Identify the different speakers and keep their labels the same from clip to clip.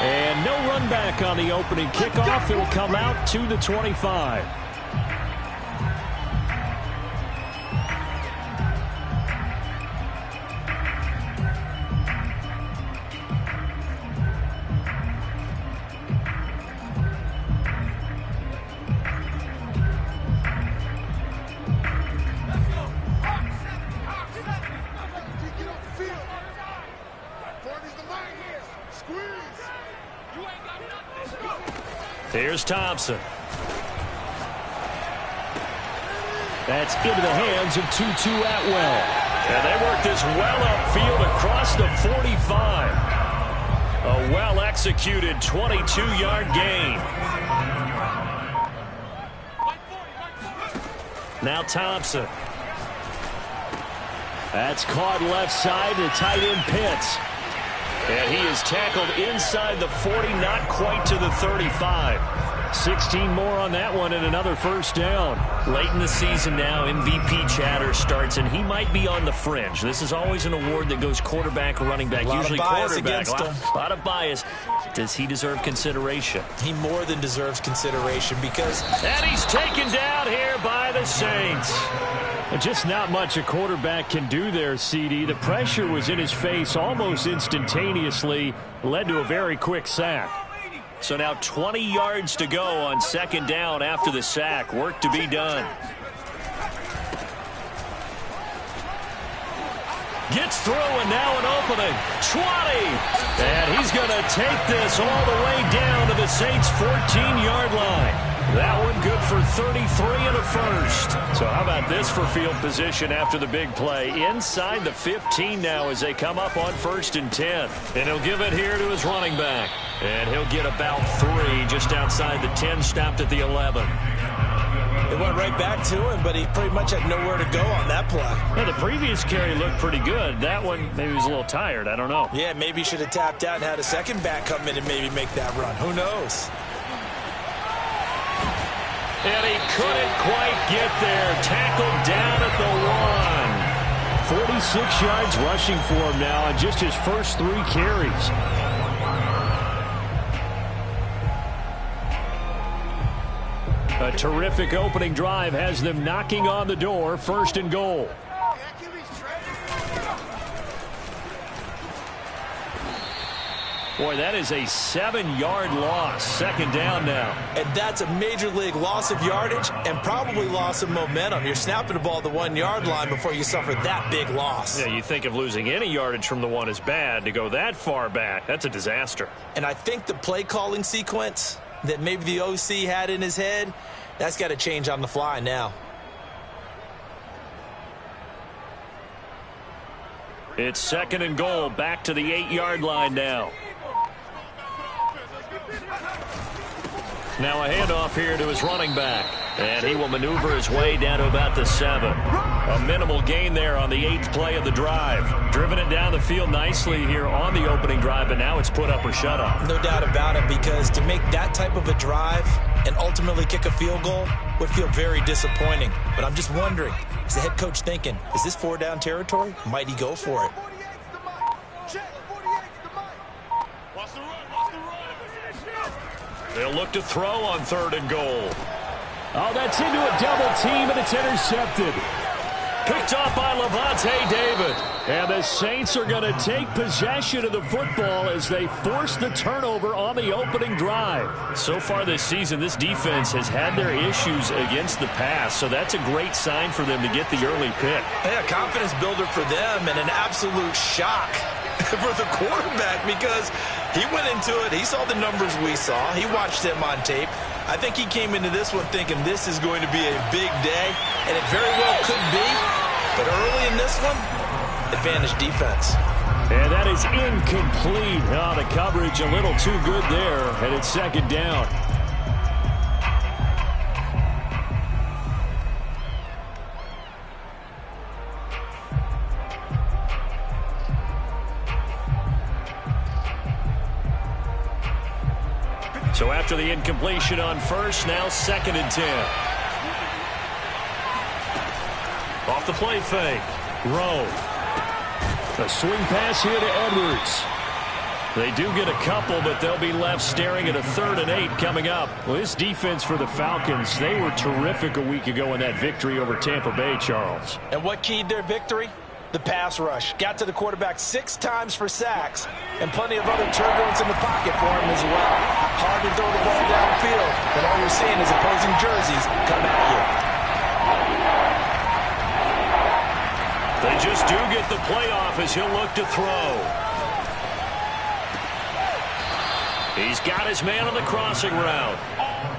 Speaker 1: And no run back on the opening kickoff. It'll come out to the 25. Here's Thompson. That's into the hands of Tutu Atwell. And they work this well upfield across the 45. A well-executed 22-yard gain. Now Thompson. That's caught left side to tight end Pitts. And he is tackled inside the 40, not quite to the 35. 16 more on that one and another first down. Late in the season now, MVP chatter starts, and he might be on the fringe. This is always an award that goes quarterback or running back, usually quarterback. A lot of bias. Does he deserve consideration?
Speaker 2: He more than deserves consideration because...
Speaker 1: And he's taken down here by the Saints. Just not much a quarterback can do there, CD. The pressure was in his face almost instantaneously, led to a very quick sack. So now 20 yards to go on second down after the sack. Work to be done. Gets through and now an opening. 20. And he's going to take this all the way down to the Saints' 14-yard line. That one good for 33 and a first. So how about this for field position after the big play? Inside the 15 now as they come up on 1st and 10. And he'll give it here to his running back. And he'll get about 3 just outside the 10, stopped at the 11.
Speaker 2: It went right back to him, but he pretty much had nowhere to go on that play.
Speaker 1: Yeah, the previous carry looked pretty good. That one, maybe he was a little tired. I don't know.
Speaker 2: Yeah, maybe he should have tapped out and had a second back come in and maybe make that run. Who knows?
Speaker 1: And he couldn't quite get there. Tackled down at the 1. 46 yards rushing for him now on just his first 3 carries. A terrific opening drive has them knocking on the door. 1st and goal. Boy, that is a 7-yard loss. Second down now.
Speaker 2: And that's a major league loss of yardage and probably loss of momentum. You're snapping the ball at the 1-yard line before you suffer that big loss.
Speaker 1: Yeah, you think of losing any yardage from the 1 is bad. To go that far back, that's a disaster.
Speaker 2: And I think the play calling sequence that maybe the OC had in his head, that's got to change on the fly now.
Speaker 1: It's 2nd and goal. Back to the 8-yard line now. Now a handoff here to his running back. And he will maneuver his way down to about the 7. A minimal gain there on the 8th play of the drive. Driven it down the field nicely here on the opening drive, but now it's put up or shut up.
Speaker 2: No doubt about it, because to make that type of a drive and ultimately kick a field goal would feel very disappointing. But I'm just wondering, is the head coach thinking, is this 4-down territory? Might he go for it?
Speaker 1: They'll look to throw on 3rd and goal. Oh, that's into a double team, and it's intercepted. Picked off by Levante David. And the Saints are going to take possession of the football as they force the turnover on the opening drive. So far this season, this defense has had their issues against the pass, so that's a great sign for them to get the early pick.
Speaker 2: Yeah, confidence builder for them and an absolute shock for the quarterback, because he went into it, he saw the numbers we saw, he watched them on tape. I think he came into this one thinking this is going to be a big day, and it very well could be. But early in this one, advantage defense.
Speaker 1: And that is incomplete. Oh, the coverage a little too good there, and it's 2nd down. So after the incompletion on 1st, now 2nd and 10. Off the play fake. Rowe. A swing pass here to Edwards. They do get a couple, but they'll be left staring at a 3rd and 8 coming up. Well, this defense for the Falcons, they were terrific a week ago in that victory over Tampa Bay, Charles.
Speaker 2: And what keyed their victory? The pass rush. Got to the quarterback 6 times for sacks, and plenty of other turbulence in the pocket for him as well. Hard to throw the ball downfield, but all you're seeing is opposing jerseys come at you.
Speaker 1: They just do get the playoff as he'll look to throw. He's got his man on the crossing route.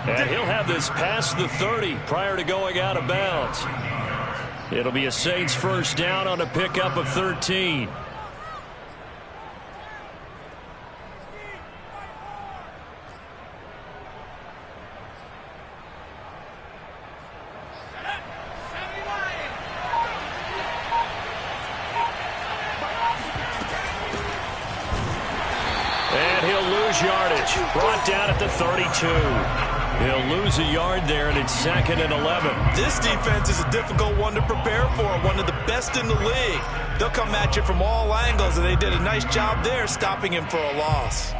Speaker 1: And he'll have this past the 30 prior to going out of bounds. It'll be a Saints first down on a pickup of 13. Yardage brought down at the 32. He'll lose a yard there, and it's 2nd and 11.
Speaker 2: This defense is a difficult one to prepare for, one of the best in the league. They'll come at you from all angles, and they did a nice job there stopping him for a loss.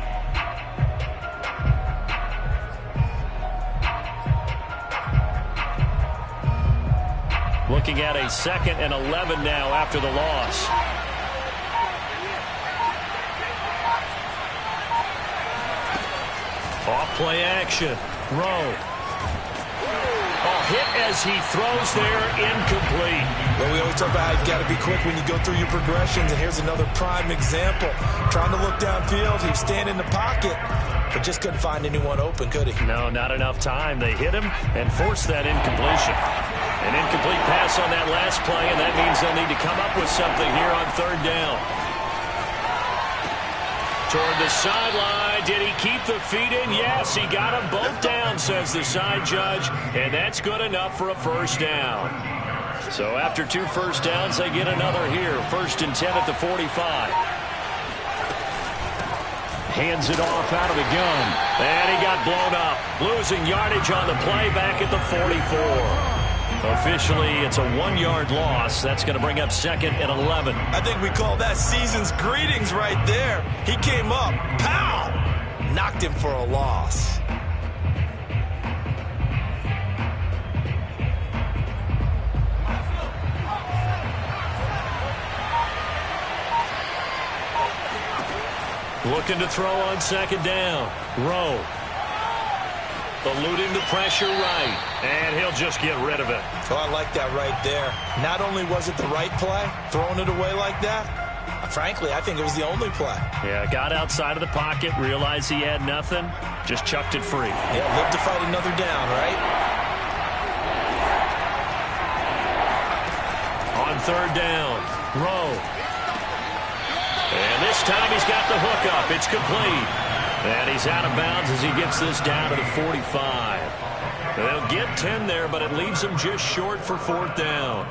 Speaker 1: Looking at a 2nd and 11 now after the loss. Off play action. Rowe. Hit as he throws there, incomplete.
Speaker 2: Well, we always talk about how you've got to be quick when you go through your progressions, and here's another prime example. Trying to look downfield, he was standing in the pocket, but just couldn't find anyone open, could he?
Speaker 1: No, not enough time. They hit him and forced that incompletion. An incomplete pass on that last play, and that means they'll need to come up with something here on 3rd down. Toward the sideline. Did he keep the feet in? Yes, he got them both down, says the side judge, and that's good enough for a first down. So after 2 first downs, they get another here. 1st and 10 at the 45. Hands it off out of the gun, and he got blown up. Losing yardage on the play back at the 44. Officially, it's a 1-yard loss. That's going to bring up 2nd and 11.
Speaker 2: I think we call that season's greetings right there. He came up, pow! Knocked him for a loss.
Speaker 1: Looking to throw on 2nd down. Rowe. Eluding the pressure right, and he'll just get rid of it.
Speaker 2: Oh, I like that right there. Not only was it the right play, throwing it away like that, frankly, I think it was the only play.
Speaker 1: Yeah, got outside of the pocket, realized he had nothing, just chucked it free.
Speaker 2: Yeah, live to fight another down, right?
Speaker 1: On 3rd down, Rowe. And this time he's got the hook up. It's complete. And he's out of bounds as he gets this down to the 45. They'll get 10 there, but it leaves him just short for 4th down.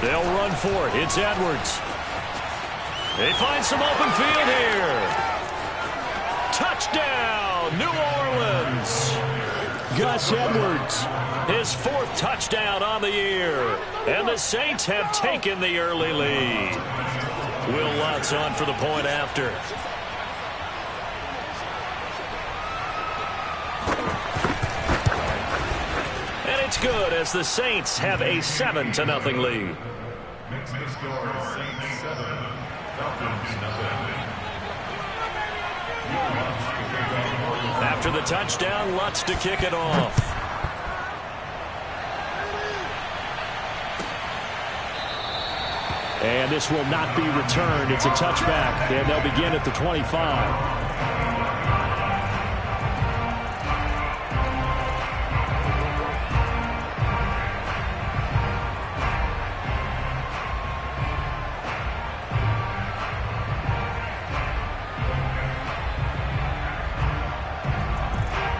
Speaker 1: They'll run for it. It's Edwards. They find some open field here. Touchdown, New Orleans. Gus Edwards, his 4th touchdown on the year. And the Saints have taken the early lead. Will Lutz on for the point after. And it's good as the Saints have a 7-0 lead.
Speaker 3: Makes the score Saints 7, Falcons 0.
Speaker 1: After the touchdown, Lutz to kick it off. And this will not be returned. It's a touchback, and they'll begin at the 25.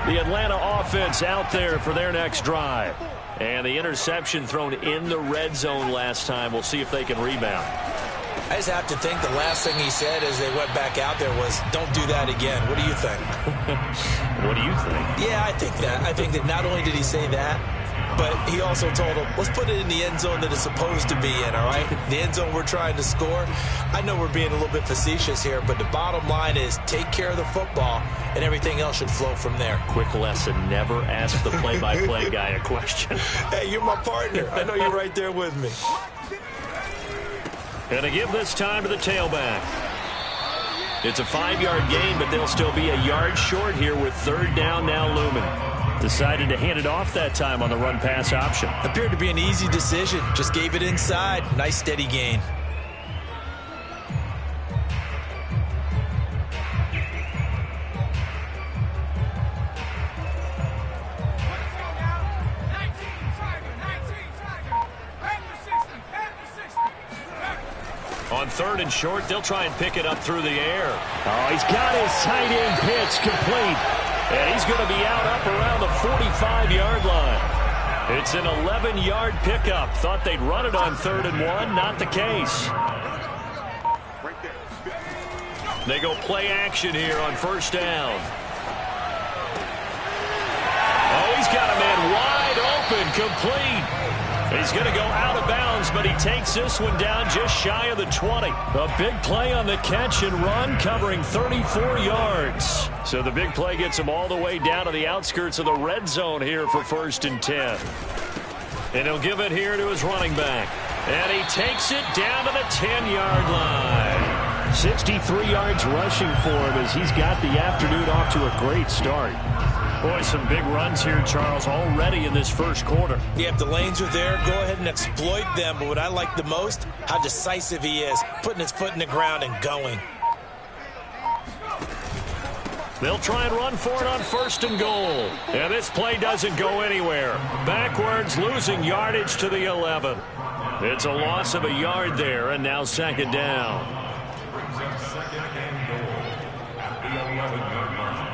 Speaker 1: The Atlanta offense out there for their next drive. And the interception thrown in the red zone last time. We'll see if they can rebound.
Speaker 2: I just have to think the last thing he said as they went back out there was, don't do that again. What do you think?
Speaker 1: What do you think?
Speaker 2: Yeah, I think that. I think that not only did he say that, but he also told him, let's put it in the end zone that it's supposed to be in, all right? The end zone we're trying to score. I know we're being a little bit facetious here, but the bottom line is take care of the football, and everything else should flow from there.
Speaker 1: Quick lesson, never ask the play-by-play guy a question.
Speaker 2: Hey, you're my partner. I know you're right there with me.
Speaker 1: And to give this time to the tailback. It's a 5-yard gain, but they'll still be a yard short here with third down now looming. Decided to hand it off that time on the run-pass option.
Speaker 2: Appeared to be an easy decision. Just gave it inside. Nice steady gain.
Speaker 1: On third and short, they'll try and pick it up through the air. Oh, he's got his tight end pitch complete. And he's going to be out up around the 45-yard line. It's an 11-yard pickup. Thought they'd run it on 3rd and 1. Not the case. They go play action here on first down. Oh, he's got a man wide open, complete. He's going to go out of bounds, but he takes this one down just shy of the 20. A big play on the catch and run, covering 34 yards. So the big play gets him all the way down to the outskirts of the red zone here for 1st and 10. And he'll give it here to his running back. And he takes it down to the 10-yard line. 63 yards rushing for him as he's got the afternoon off to a great start. Boy, some big runs here, Charles, already in this first quarter.
Speaker 2: Yeah, if the lanes are there, go ahead and exploit them. But what I like the most, how decisive he is, putting his foot in the ground and going.
Speaker 1: They'll try and run for it on 1st and goal. And this play doesn't go anywhere. Backwards, losing yardage to the 11. It's a loss of a yard there, and now 2nd down.
Speaker 3: Brings up 2nd and goal at the 11-yard line.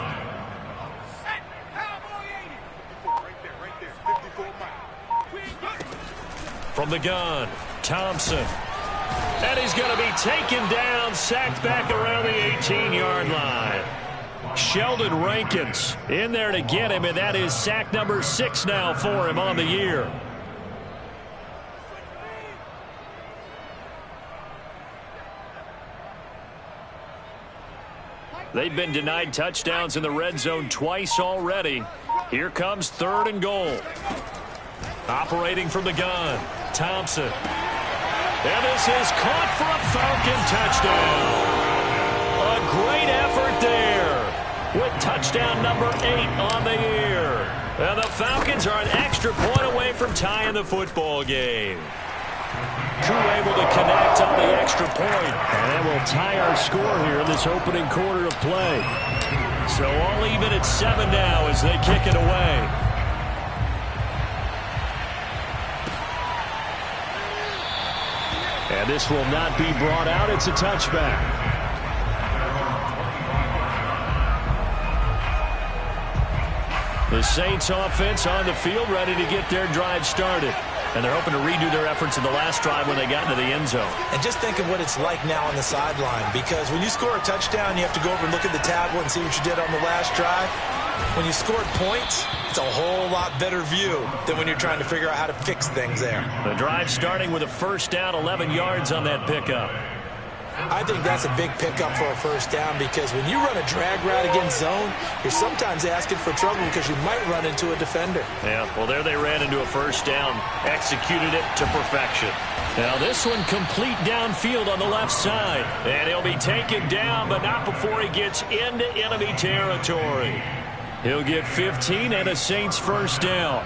Speaker 1: From the gun, Thompson. And he's going to be taken down, sacked back around the 18-yard line. Sheldon Rankins in there to get him, and that is sack number 6 now for him on the year. They've been denied touchdowns in the red zone twice already. Here comes 3rd and goal. Operating from the gun, Thompson. And this is caught for a Falcon touchdown. A great effort there with touchdown number 8 on the year. And the Falcons are an extra point away from tying the football game. Crew able to connect on the extra point. And we'll tie our score here in this opening quarter of play. So all even at 7 now as they kick it away. And this will not be brought out. It's a touchback. The Saints offense on the field ready to get their drive started. And they're hoping to redo their efforts in the last drive when they got into the end zone.
Speaker 2: And just think of what it's like now on the sideline. Because when you score a touchdown, you have to go over and look at the tablet and see what you did on the last drive. When you scored points, it's a whole lot better view than when you're trying to figure out how to fix things there.
Speaker 1: The drive starting with a first down, 11 yards on that pickup.
Speaker 2: I think that's a big pickup for a first down because when you run a drag route against zone, you're sometimes asking for trouble because you might run into a defender.
Speaker 1: Yeah, well, there they ran into a first down, executed it to perfection. Now this one complete downfield on the left side. And he'll be taken down, but not before he gets into enemy territory. He'll get 15 and a Saints first down.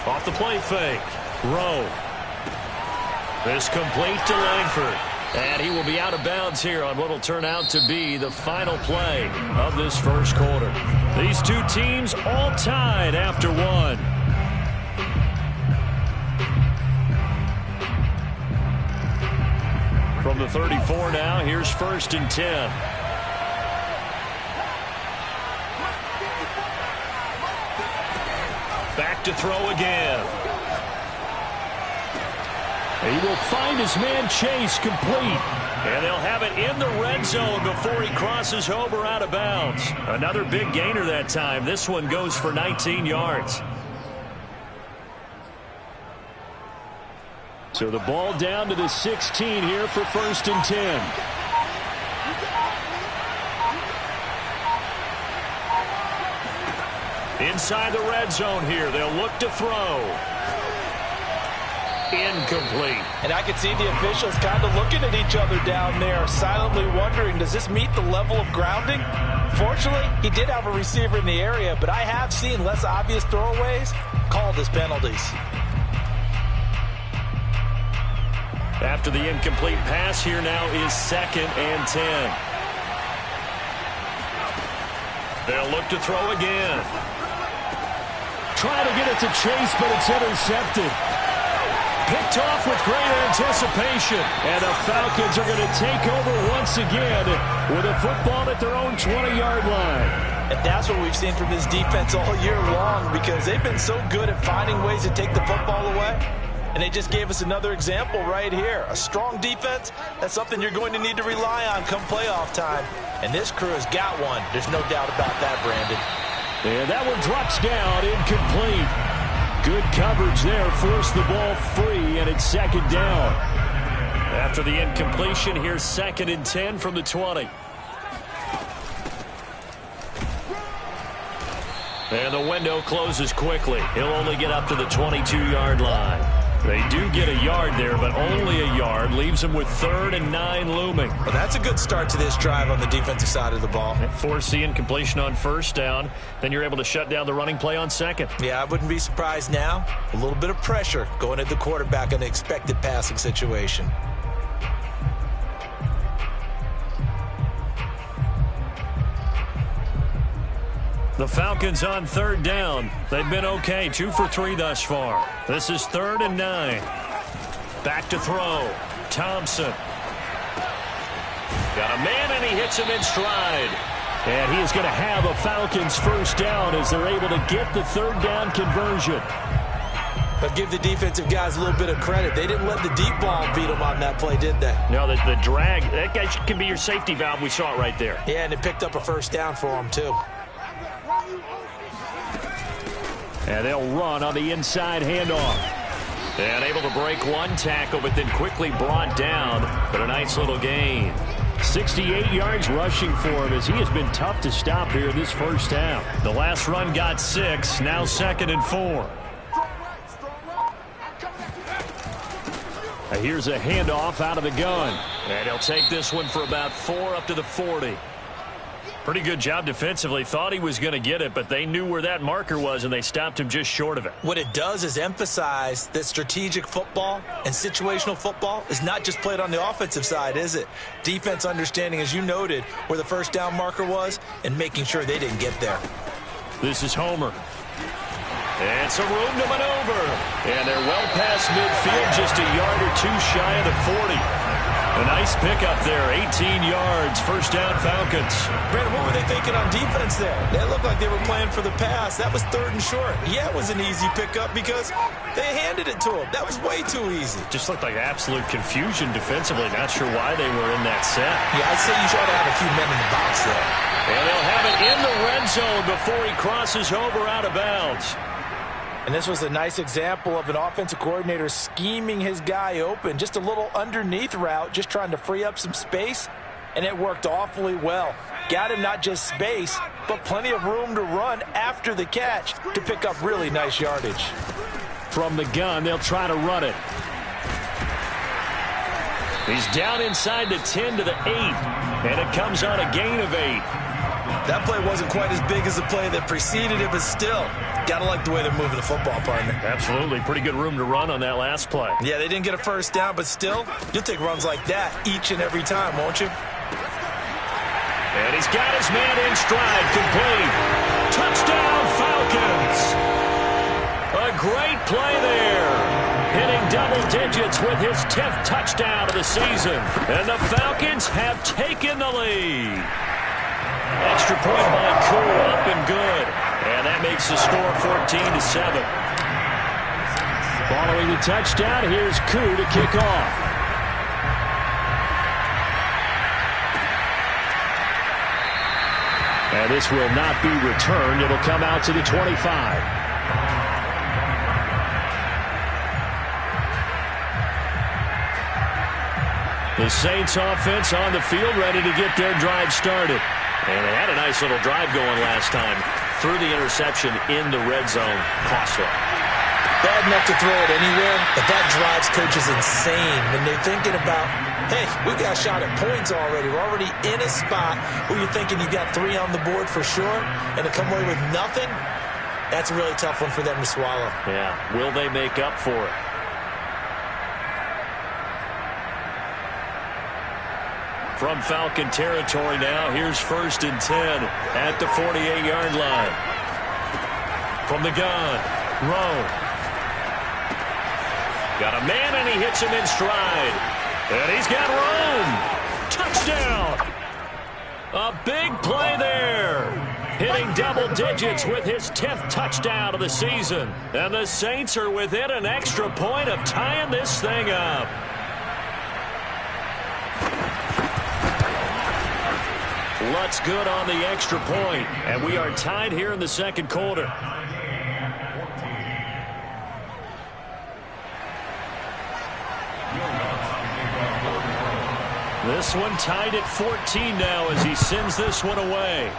Speaker 1: Off the play fake. Rowe. This complete to Langford. And he will be out of bounds here on what will turn out to be the final play of this first quarter. These two teams all tied after one. From the 34 now, here's 1st and 10. Back to throw again. He will find his man Chase complete. And they'll have it in the red zone before he crosses over out of bounds. Another big gainer that time. This one goes for 19 yards. So the ball down to the 16 here for 1st and 10. Inside the red zone here. They'll look to throw. Incomplete.
Speaker 2: And I can see the officials kind of looking at each other down there, silently wondering, does this meet the level of grounding? Fortunately, he did have a receiver in the area, but I have seen less obvious throwaways called as penalties.
Speaker 1: After the incomplete pass, here now is 2nd and 10. They'll look to throw again. Try to get it to Chase, but it's intercepted. Picked off with great anticipation. And the Falcons are going to take over once again with a football at their own 20-yard line.
Speaker 2: And that's what we've seen from this defense all year long, because they've been so good at finding ways to take the football away. And they just gave us another example right here. A strong defense, that's something you're going to need to rely on come playoff time. And this crew has got one. There's no doubt about that, Brandon.
Speaker 1: And that one drops down, incomplete. Good coverage there, forced the ball free, and it's 2nd down. After the incompletion, here's 2nd and 10 from the 20. And the window closes quickly. He'll only get up to the 22-yard line. They do get a yard there, but only a yard. Leaves them with 3rd and 9 looming.
Speaker 2: Well, that's a good start to this drive on the defensive side of the ball.
Speaker 1: Force the incompletion on 1st down. Then you're able to shut down the running play on 2nd.
Speaker 2: Yeah, I wouldn't be surprised now. A little bit of pressure going at the quarterback in the expected passing situation.
Speaker 1: The Falcons on 3rd down. They've been okay, 2 for 3 thus far. This is 3rd and 9. Back to throw. Thompson. Got a man, and he hits him in stride. And he is going to have a Falcons 1st down as they're able to get the 3rd down conversion.
Speaker 2: But give the defensive guys a little bit of credit. They didn't let the deep ball beat them on that play, did they?
Speaker 1: No, the drag, that guy can be your safety valve. We saw it right there.
Speaker 2: Yeah, and it picked up a 1st down for them, too.
Speaker 1: And they'll run on the inside handoff. And able to break one tackle, but then quickly brought down. But a nice little gain. 68 yards rushing for him as he has been tough to stop here this 1st half. The last run got 6, now 2nd and 4. Here's a handoff out of the gun. And he'll take this one for about 4 up to the 40. Pretty good job defensively. Thought he was going to get it, but they knew where that marker was, and they stopped him just short of it.
Speaker 2: What it does is emphasize that strategic football and situational football is not just played on the offensive side, is it? Defense understanding, as you noted, where the 1st down marker was and making sure they didn't get there.
Speaker 1: This is Homer. And some room to maneuver. And they're well past midfield, just a yard or 2 shy of the 40. A nice pickup there, 18 yards, 1st down Falcons.
Speaker 2: Brandon, what were they thinking on defense there? They looked like they were playing for the pass. That was 3rd and short. Yeah, it was an easy pickup because they handed it to them. That was way too easy.
Speaker 1: Just looked like absolute confusion defensively. Not sure why they were in that set.
Speaker 2: Yeah, I'd say you ought to have a few men in the box there.
Speaker 1: And they'll have it in the red zone before he crosses over out of bounds.
Speaker 2: And this was a nice example of an offensive coordinator scheming his guy open. Just a little underneath route, just trying to free up some space, and it worked awfully well. Got him not just space, but plenty of room to run after the catch to pick up really nice yardage.
Speaker 1: From the gun, they'll try to run it. He's down inside the 10 to the 8, and it comes on a gain of 8.
Speaker 2: That play wasn't quite as big as the play that preceded it, but still, gotta like the way they're moving the football, partner.
Speaker 1: Absolutely. Pretty good room to run on that last play.
Speaker 2: Yeah, they didn't get a 1st down, but still, you'll take runs like that each and every time, won't you?
Speaker 1: And he's got his man in stride, complete. Touchdown, Falcons! A great play there. Hitting double digits with his 10th touchdown of the season. And the Falcons have taken the lead. Extra point by Cool, up and good. And that makes the score 14-7. Following the touchdown, here's Koo to kick off. And this will not be returned. It'll come out to the 25. The Saints offense on the field, ready to get their drive started. And they had a nice little drive going last time. Threw the interception in the red zone. Costly.
Speaker 2: Bad enough to throw it anywhere, but that drives coaches insane when they're thinking about, hey, we got a shot at points already. We're already in a spot where you're thinking you got 3 on the board for sure, and to come away with nothing, that's a really tough one for them to swallow.
Speaker 1: Yeah, will they make up for it? From Falcon territory now, here's 1st and 10 at the 48-yard line. From the gun, Rowe. Got a man, and he hits him in stride. And he's got room. Touchdown. A big play there. Hitting double digits with his 10th touchdown of the season. And the Saints are within an extra point of tying this thing up. Lutz good on the extra point. And we are tied here in the second quarter. This one tied at 14 now as he sends this one away.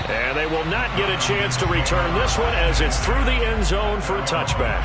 Speaker 1: And they will not get a chance to return this one as it's through the end zone for a touchback.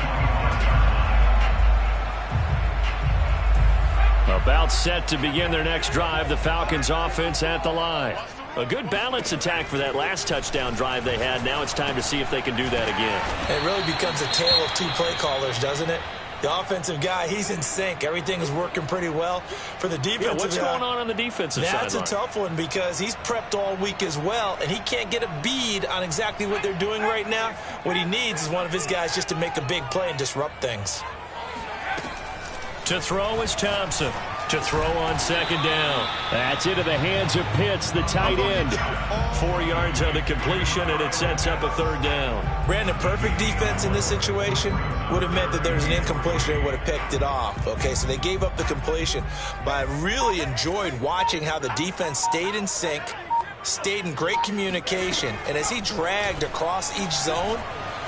Speaker 1: About set to begin their next drive, the Falcons offense at the line. A good balance attack for that last touchdown drive they had. Now it's time to see if they can do that again.
Speaker 2: It really becomes a tale of 2 play callers, doesn't it? The offensive guy, he's in sync. Everything is working pretty well. For the defensive guy,
Speaker 1: what's going on the defensive side?
Speaker 2: That's a tough one because he's prepped all week as well, and he can't get a bead on exactly what they're doing right now. What he needs is one of his guys just to make a big play and disrupt things.
Speaker 1: To throw is Thompson. To throw on 2nd down. That's into the hands of Pitts, the tight end. 4 yards on the completion, and it sets up a 3rd down.
Speaker 2: Brandon, perfect defense in this situation would have meant that there was an incompletion. They would have picked it off. Okay, so they gave up the completion. But I really enjoyed watching how the defense stayed in sync, stayed in great communication, and as he dragged across each zone,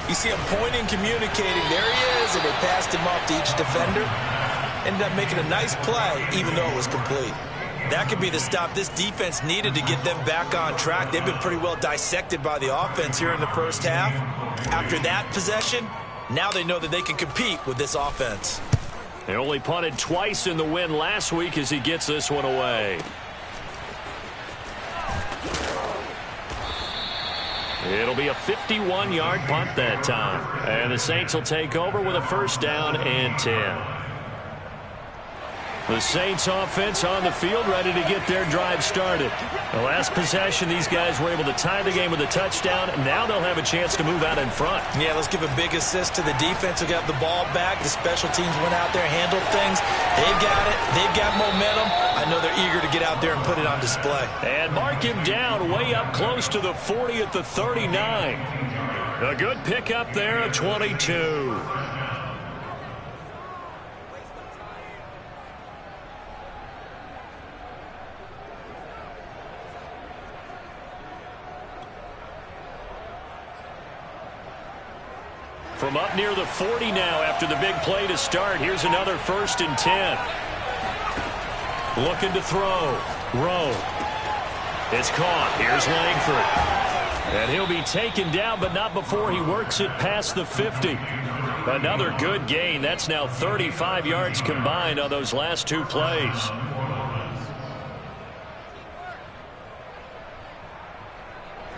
Speaker 2: you see him pointing, communicating. There he is, and they passed him off to each defender. Ended up making a nice play, even though it was complete. That could be the stop this defense needed to get them back on track. They've been pretty well dissected by the offense here in the first half. After that possession, now they know that they can compete with this offense.
Speaker 1: They only punted twice in the win last week as he gets this one away. It'll be a 51-yard punt that time. And the Saints will take over with a 1st down and 10. The Saints offense on the field ready to get their drive started. The last possession, these guys were able to tie the game with a touchdown. Now they'll have a chance to move out in front.
Speaker 2: Yeah, let's give a big assist to the defense who got the ball back. The special teams went out there, handled things. They got it. They've got momentum. I know they're eager to get out there and put it on display.
Speaker 1: And mark him down way up close to the 40 at the 39. A good pickup there at 22. From up near the 40 now after the big play to start. Here's another 1st and 10. Looking to throw. Rowe. It's caught. Here's Langford. And he'll be taken down, but not before he works it past the 50. Another good gain. That's now 35 yards combined on those last 2 plays.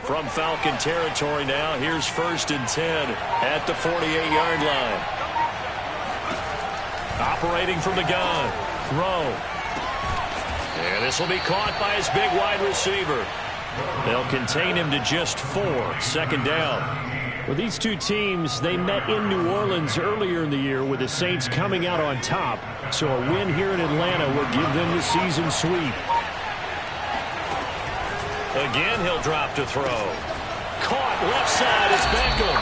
Speaker 1: From Falcon territory now, here's 1st and 10 at the 48-yard line. Operating from the gun, Rowe. And this will be caught by his big wide receiver. They'll contain him to just 4, 2nd down. Well, these two teams, they met in New Orleans earlier in the year with the Saints coming out on top. So a win here in Atlanta will give them the season sweep. Again, he'll drop to throw. Caught left side is Beckham.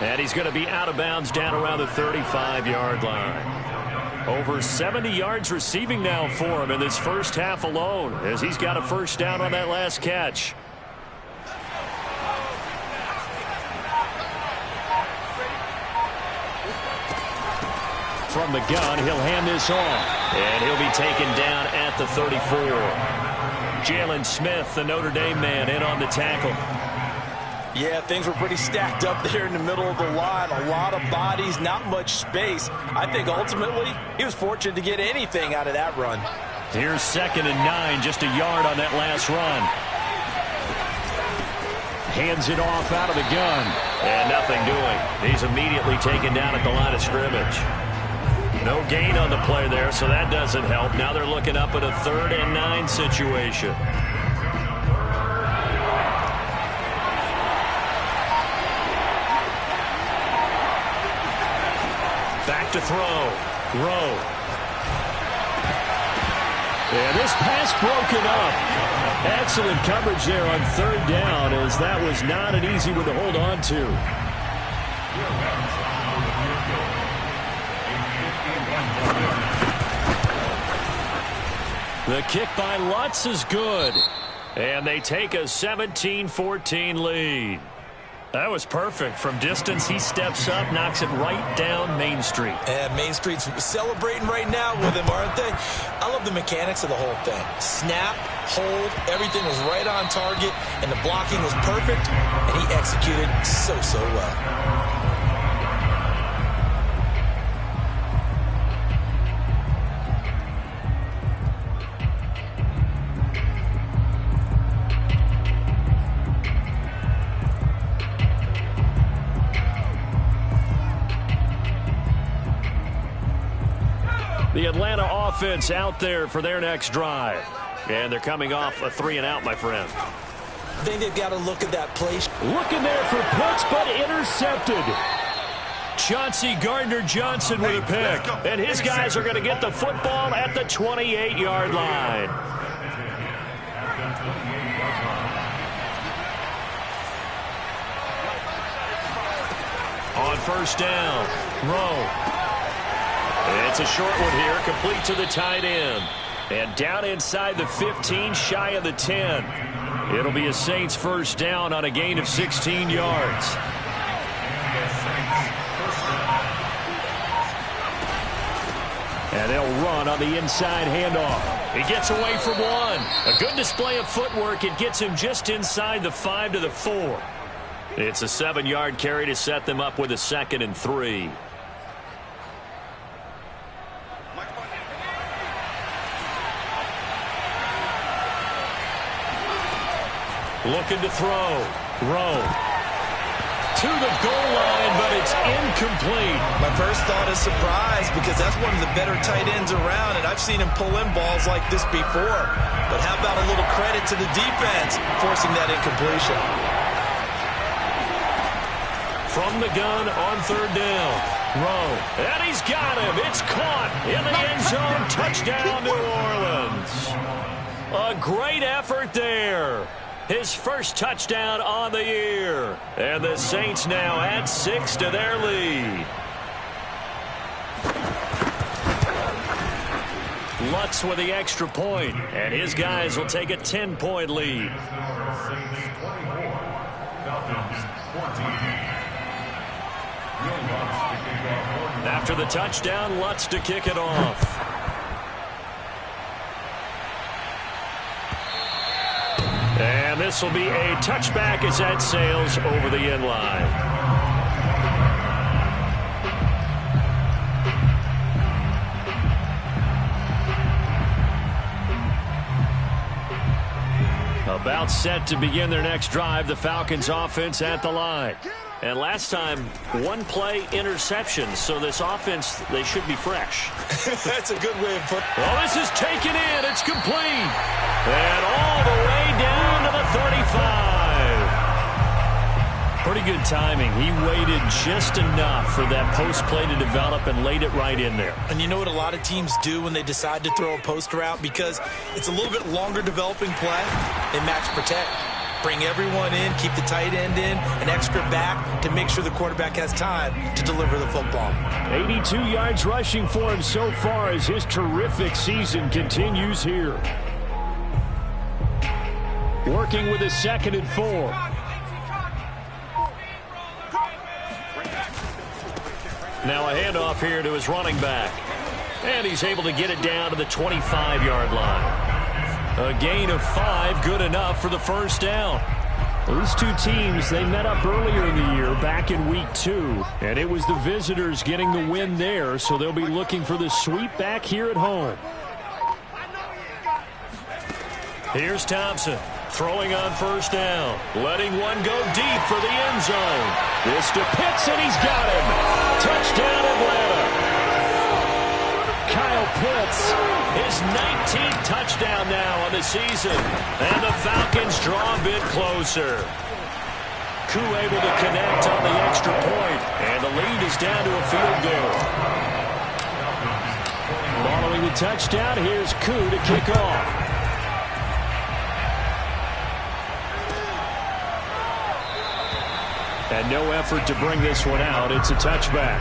Speaker 1: And he's going to be out of bounds down around the 35-yard line. Over 70 yards receiving now for him in this first half alone, as he's got a first down on that last catch. From the gun, he'll hand this off. And he'll be taken down at the 34. Jalen Smith, the Notre Dame man, in on the tackle.
Speaker 2: Yeah, things were pretty stacked up there in the middle of the line. A lot of bodies, not much space. I think ultimately he was fortunate to get anything out of that run.
Speaker 1: Here's 2nd and 9, just a yard on that last run. Hands it off out of the gun. And nothing doing. He's immediately taken down at the line of scrimmage. No gain on the play there, so that doesn't help. Now they're looking up at a 3rd and 9 situation. Back to throw. Rowe. And this pass broken up. Excellent coverage there on 3rd down, as that was not an easy one to hold on to. The kick by Lutz is good. And they take a 17-14 lead. That was perfect. From distance, he steps up, knocks it right down Main Street.
Speaker 2: And Main Street's celebrating right now with him, aren't they? I love the mechanics of the whole thing. Snap, hold, everything was right on target, and the blocking was perfect, and he executed so well.
Speaker 1: The Atlanta offense out there for their next drive. And they're coming off a 3-and-out, my friend.
Speaker 2: I think they've got to look at that play.
Speaker 1: Looking there for Pitts, but intercepted. Chauncey Gardner-Johnson with a pick. And his guys are going to get the football at the 28-yard line. On 1st down, Rowe. It's a short one here, complete to the tight end. And down inside the 15, shy of the 10. It'll be a Saints first down on a gain of 16 yards. And they'll run on the inside handoff. He gets away from one. A good display of footwork. It gets him just inside the 5 to the 4. It's a 7-yard carry to set them up with a 2nd and 3. Looking to throw. Rowe. To the goal line, but it's incomplete.
Speaker 2: My first thought is surprise, because that's one of the better tight ends around, and I've seen him pull in balls like this before. But how about a little credit to the defense forcing that incompletion?
Speaker 1: From the gun on 3rd down. Rowe. And he's got him. It's caught in the end zone. Touchdown, New Orleans. A great effort there. His first touchdown on the year. And the Saints now add 6 to their lead. Lutz with the extra point, and his guys will take a 10-point lead. After the touchdown, Lutz to kick it off. And this will be a touchback as that sails over the end line. About set to begin their next drive, the Falcons offense at the line. And last time, one play interception, so this offense, they should be fresh.
Speaker 2: That's a good way of putting it.
Speaker 1: Well, this is taken in. It's complete. And all the way down to the 35. Pretty good timing. He waited just enough for that post play to develop and laid it right in there.
Speaker 2: And you know what a lot of teams do when they decide to throw a post route? Because it's a little bit longer developing play, they match protect. Bring everyone in, keep the tight end in, an extra back to make sure the quarterback has time to deliver the football.
Speaker 1: 82 yards rushing for him so far as his terrific season continues here. Working with a 2nd and 4. Now a handoff here to his running back. And he's able to get it down to the 25-yard line. A gain of 5, good enough for the first down. These two teams, they met up earlier in the year, back in week 2. And it was the visitors getting the win there, so they'll be looking for the sweep back here at home. Here's Thompson, throwing on first down. Letting one go deep for the end zone. This to Pitts, and he's got him. Touchdown, Atlanta. Kyle Pitts, his 19th touchdown now on the season. And the Falcons draw a bit closer. Koo able to connect on the extra point, and the lead is down to a field goal. Following the touchdown, here's Koo to kick off. And no effort to bring this one out. It's a touchback.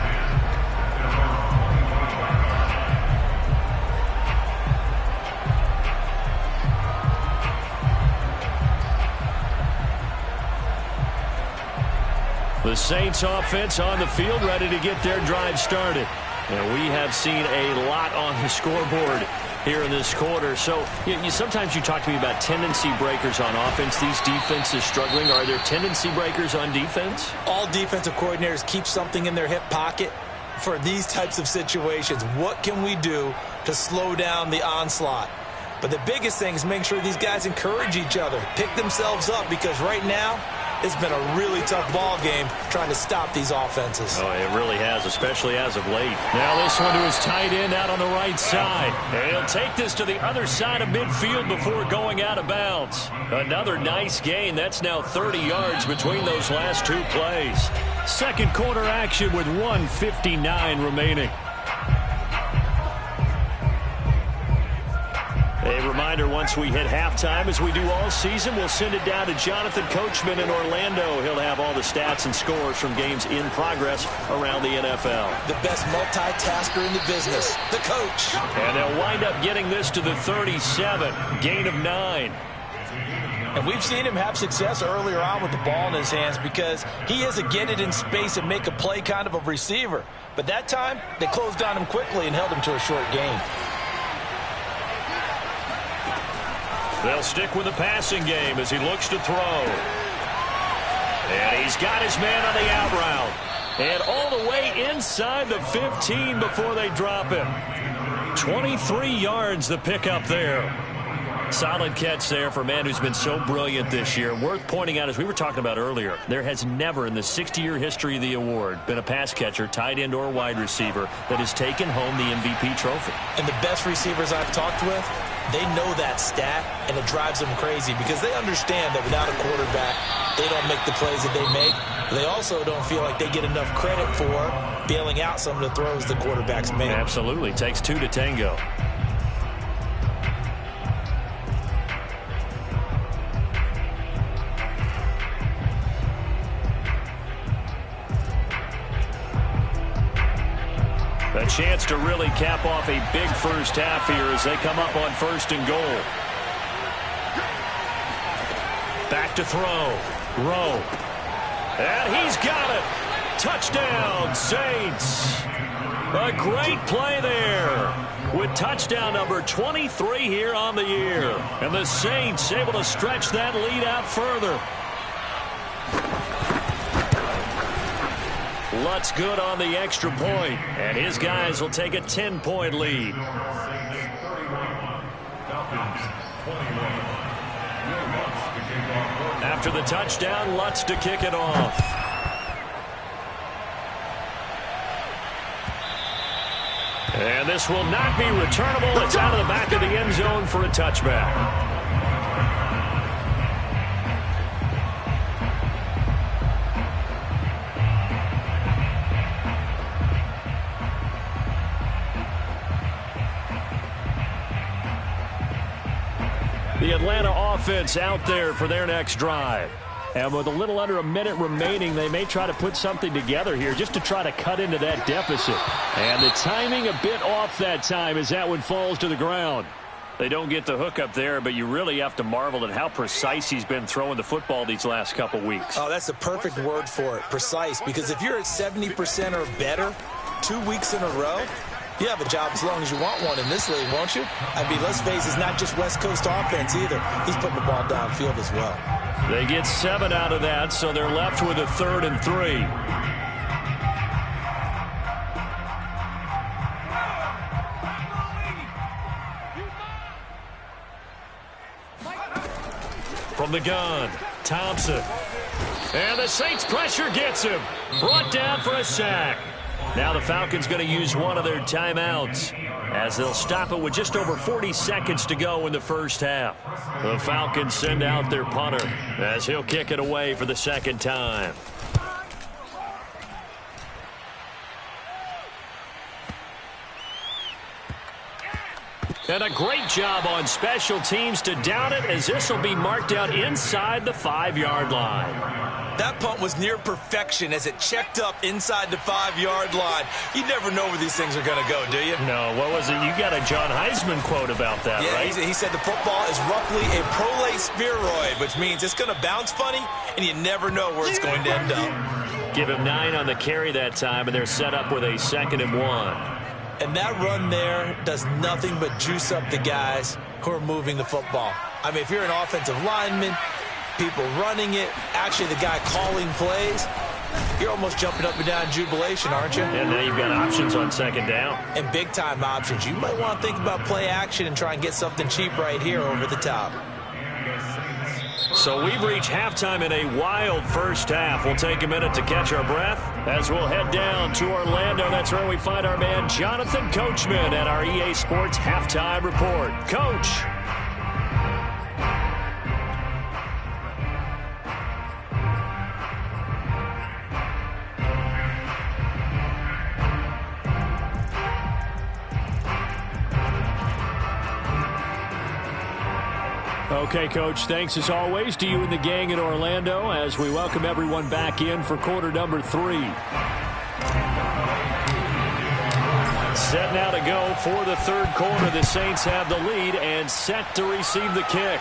Speaker 1: The Saints offense on the field, ready to get their drive started. And we have seen a lot on the scoreboard here in this quarter. So sometimes you talk to me about tendency breakers on offense. These defenses struggling. Are there tendency breakers on defense?
Speaker 2: All defensive coordinators keep something in their hip pocket for these types of situations. What can we do to slow down the onslaught? But the biggest thing is make sure these guys encourage each other, pick themselves up, because right now it's been a really tough ball game trying to stop these offenses.
Speaker 1: Oh, it really has, especially as of late. Now this one to his tight end out on the right side. And he'll take this to the other side of midfield before going out of bounds. Another nice gain. That's now 30 yards between those last two plays. Second quarter action with 1:59 remaining. A reminder, once we hit halftime, as we do all season, we'll send it down to Jonathan Coachman in Orlando. He'll have all the stats and scores from games in progress around the NFL.
Speaker 2: The best multitasker in the business, the coach.
Speaker 1: And they'll wind up getting this to the 37, gain of 9.
Speaker 2: And we've seen him have success earlier on with the ball in his hands because he is a get it in space and make a play kind of a receiver. But that time, they closed on him quickly and held him to a short gain.
Speaker 1: They'll stick with the passing game as he looks to throw. And he's got his man on the out route. And all the way inside the 15 before they drop him. 23 yards the pickup there. Solid catch there for a man who's been so brilliant this year. Worth pointing out, as we were talking about earlier, there has never in the 60-year history of the award been a pass catcher, tight end or wide receiver that has taken home the MVP trophy.
Speaker 2: And the best receivers I've talked with, they know that stat, and it drives them crazy because they understand that without a quarterback, they don't make the plays that they make. They also don't feel like they get enough credit for bailing out some of the throws the quarterbacks make.
Speaker 1: Absolutely. Takes two to tango. A chance to really cap off a big first half here as they come up on 1st and goal. Back to throw. Rowe. And he's got it. Touchdown, Saints. A great play there with touchdown number 23 here on the year. And the Saints able to stretch that lead out further. Lutz good on the extra point, and his guys will take a 10-point lead. After the touchdown, Lutz to kick it off. And this will not be returnable. It's out of the back of the end zone for a touchback. The Atlanta offense out there for their next drive. And with a little under a minute remaining, they may try to put something together here just to try to cut into that deficit. And the timing a bit off that time as that one falls to the ground. They don't get the hook up there, but you really have to marvel at how precise he's been throwing the football these last couple weeks.
Speaker 2: Oh, that's the perfect word for it, precise. Because if you're at 70% or better 2 weeks in a row, you have a job as long as you want one in this league, won't you? I mean, let's face it, it's not just West Coast offense either. He's putting the ball downfield as well.
Speaker 1: They get 7 out of that, so they're left with a 3rd and 3. From the gun, Thompson. And the Saints pressure gets him. Brought down for a sack. Now the Falcons going to use one of their timeouts as they'll stop it with just over 40 seconds to go in the first half. The Falcons send out their punter as he'll kick it away for the second time. And a great job on special teams to down it, as this will be marked out inside the 5-yard line.
Speaker 2: That punt was near perfection as it checked up inside the 5-yard line. You never know where these things are going to go, do you?
Speaker 1: No, what was it? You got a John Heisman quote about that,
Speaker 2: yeah,
Speaker 1: right?
Speaker 2: He said the football is roughly a prolate spheroid, which means it's going to bounce funny, and you never know where it's going to end up.
Speaker 1: Give him 9 on the carry that time, and they're set up with a 2nd and 1.
Speaker 2: And that run there does nothing but juice up the guys who are moving the football. I mean, if you're an offensive lineman, people running it, actually the guy calling plays, you're almost jumping up and down in jubilation, aren't you?
Speaker 1: And now you've got options on 2nd down.
Speaker 2: And big-time options. You might want to think about play action and try and get something cheap right here over the top.
Speaker 1: So we've reached halftime in a wild first half. We'll take a minute to catch our breath as we'll head down to Orlando. That's where we find our man Jonathan Coachman at our EA Sports Halftime Report. Coach. Okay, Coach, thanks as always to you and the gang in Orlando as we welcome everyone back in for quarter number 3. Set now to go for the 3rd quarter. The Saints have the lead and set to receive the kick.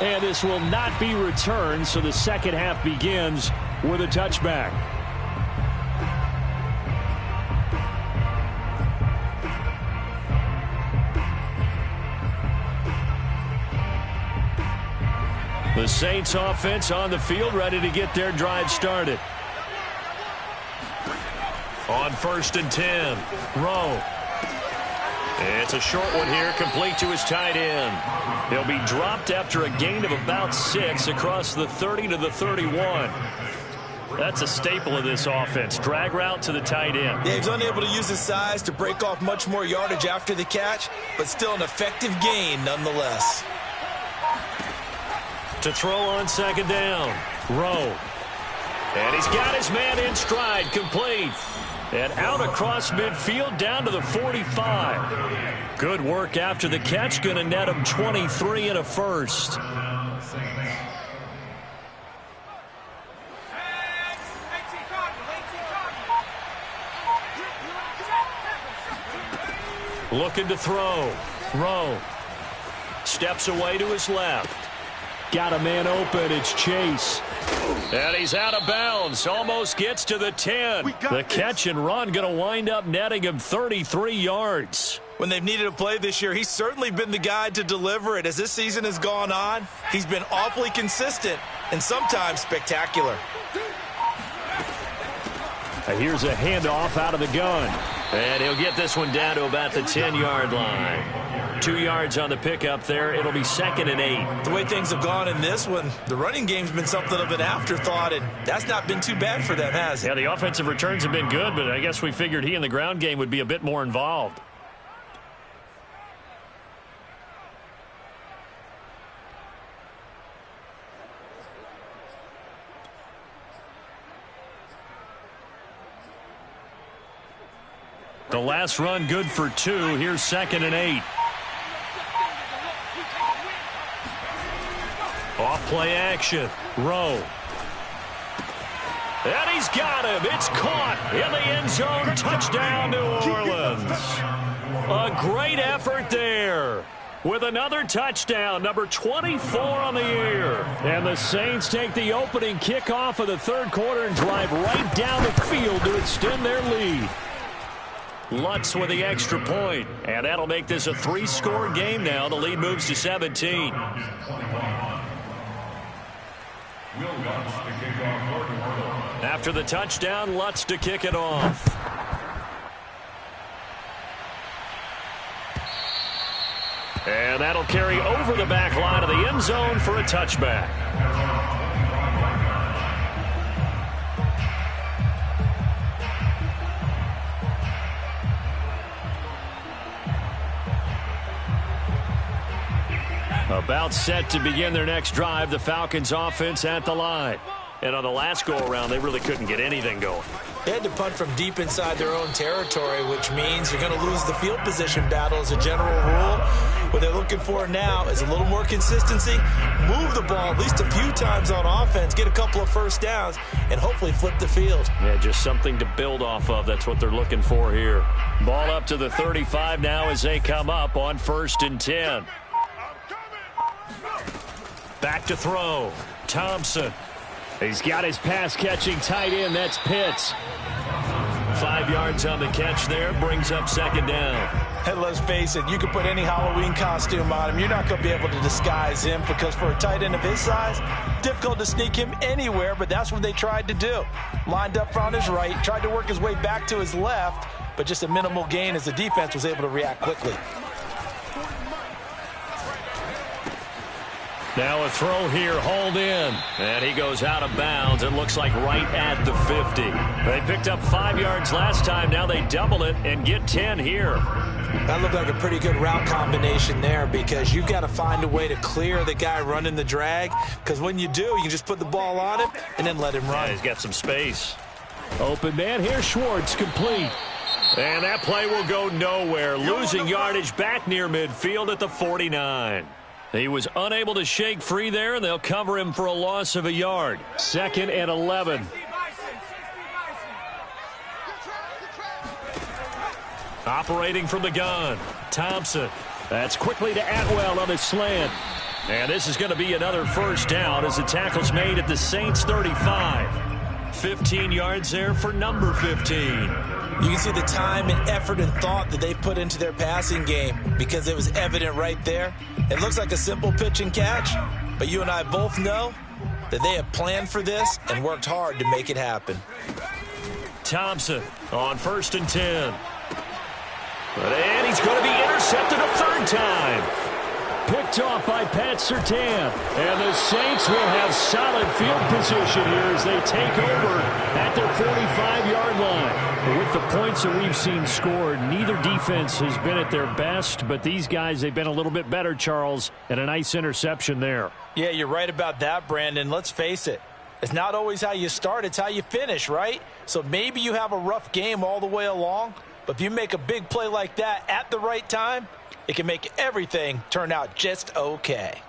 Speaker 1: And this will not be returned, so the second half begins with a touchback. The Saints offense on the field, ready to get their drive started. On 1st and 10, Rowe. It's a short one here, complete to his tight end. He'll be dropped after a gain of about 6 across the 30 to the 31. That's a staple of this offense. Drag route to the tight end.
Speaker 2: Yeah, he's unable to use his size to break off much more yardage after the catch, but still an effective gain nonetheless.
Speaker 1: To throw on 2nd down, Rowe. And he's got his man in stride, complete. And out across midfield down to the 45. Good work after the catch, going to net him 23 and a first. Looking to throw. Rowe steps away to his left. Got a man open. It's Chase. And he's out of bounds. Almost gets to the 10. The catch and run going to wind up netting him 33 yards.
Speaker 2: When they've needed a play this year, he's certainly been the guy to deliver it. As this season has gone on, he's been awfully consistent and sometimes spectacular.
Speaker 1: Here's a handoff out of the gun. And he'll get this one down to about the 10-yard line. 2 yards on the pickup there. It'll be 2nd and 8.
Speaker 2: The way things have gone in this one, the running game's been something of an afterthought, and that's not been too bad for them, has it?
Speaker 1: Yeah, the offensive returns have been good, but I guess we figured he in the ground game would be a bit more involved. The last run good for 2. Here's 2nd and 8. Off play action. Rowe. And he's got him. It's caught in the end zone. Touchdown, New Orleans. A great effort there. With another touchdown, number 24 on the year. And the Saints take the opening kickoff of the third quarter and drive right down the field to extend their lead. Lutz with the extra point, and that'll make this a 3-score game now. The lead moves to 17. After the touchdown, Lutz to kick it off. And that'll carry over the back line of the end zone for a touchback. About set to begin their next drive, the Falcons offense at the line. And on the last go-around, they really couldn't get anything going.
Speaker 2: They had to punt from deep inside their own territory, which means you're going to lose the field position battle as a general rule. What they're looking for now is a little more consistency, move the ball at least a few times on offense, get a couple of first downs, and hopefully flip the field.
Speaker 1: Yeah, just something to build off of. That's what they're looking for here. Ball up to the 35 now as they come up on 1st and 10. Back to throw. Thompson. He's got his pass-catching tight end. That's Pitts. 5 yards on the catch there. Brings up 2nd down.
Speaker 2: And let's face it, you can put any Halloween costume on him. You're not going to be able to disguise him because for a tight end of his size, difficult to sneak him anywhere, but that's what they tried to do. Lined up on his right, tried to work his way back to his left, but just a minimal gain as the defense was able to react quickly.
Speaker 1: Now a throw here, hauled in. And he goes out of bounds. It looks like right at the 50. They picked up 5 yards last time. Now they double it and get 10 here.
Speaker 2: That looked like a pretty good route combination there because you've got to find a way to clear the guy running the drag. Because when you do, you can just put the ball on him and then let him run.
Speaker 1: Yeah, he's got some space. Open man here, Schwartz, complete. And that play will go nowhere. Losing yardage back near midfield at the 49. He was unable to shake free there, and they'll cover him for a loss of a yard. 2nd and 11. Operating from the gun, Thompson. That's quickly to Atwell on the slant. And this is going to be another first down as the tackle's made at the Saints 35. 15 yards there for number 15.
Speaker 2: You can see the time and effort and thought that they put into their passing game because it was evident right there. It looks like a simple pitch and catch, but you and I both know that they have planned for this and worked hard to make it happen.
Speaker 1: Thompson on 1st and 10. And he's going to be intercepted a 3rd time. Picked off by Pat Surtain. And the Saints will have solid field position here as they take over at their 45-yard line. With the points that we've seen scored, neither defense has been at their best, but these guys, they've been a little bit better, Charles, and a nice interception there.
Speaker 2: Yeah, you're right about that, Brandon. Let's face it. It's not always how you start, it's how you finish, right? So maybe you have a rough game all the way along, but if you make a big play like that at the right time, it can make everything turn out just okay.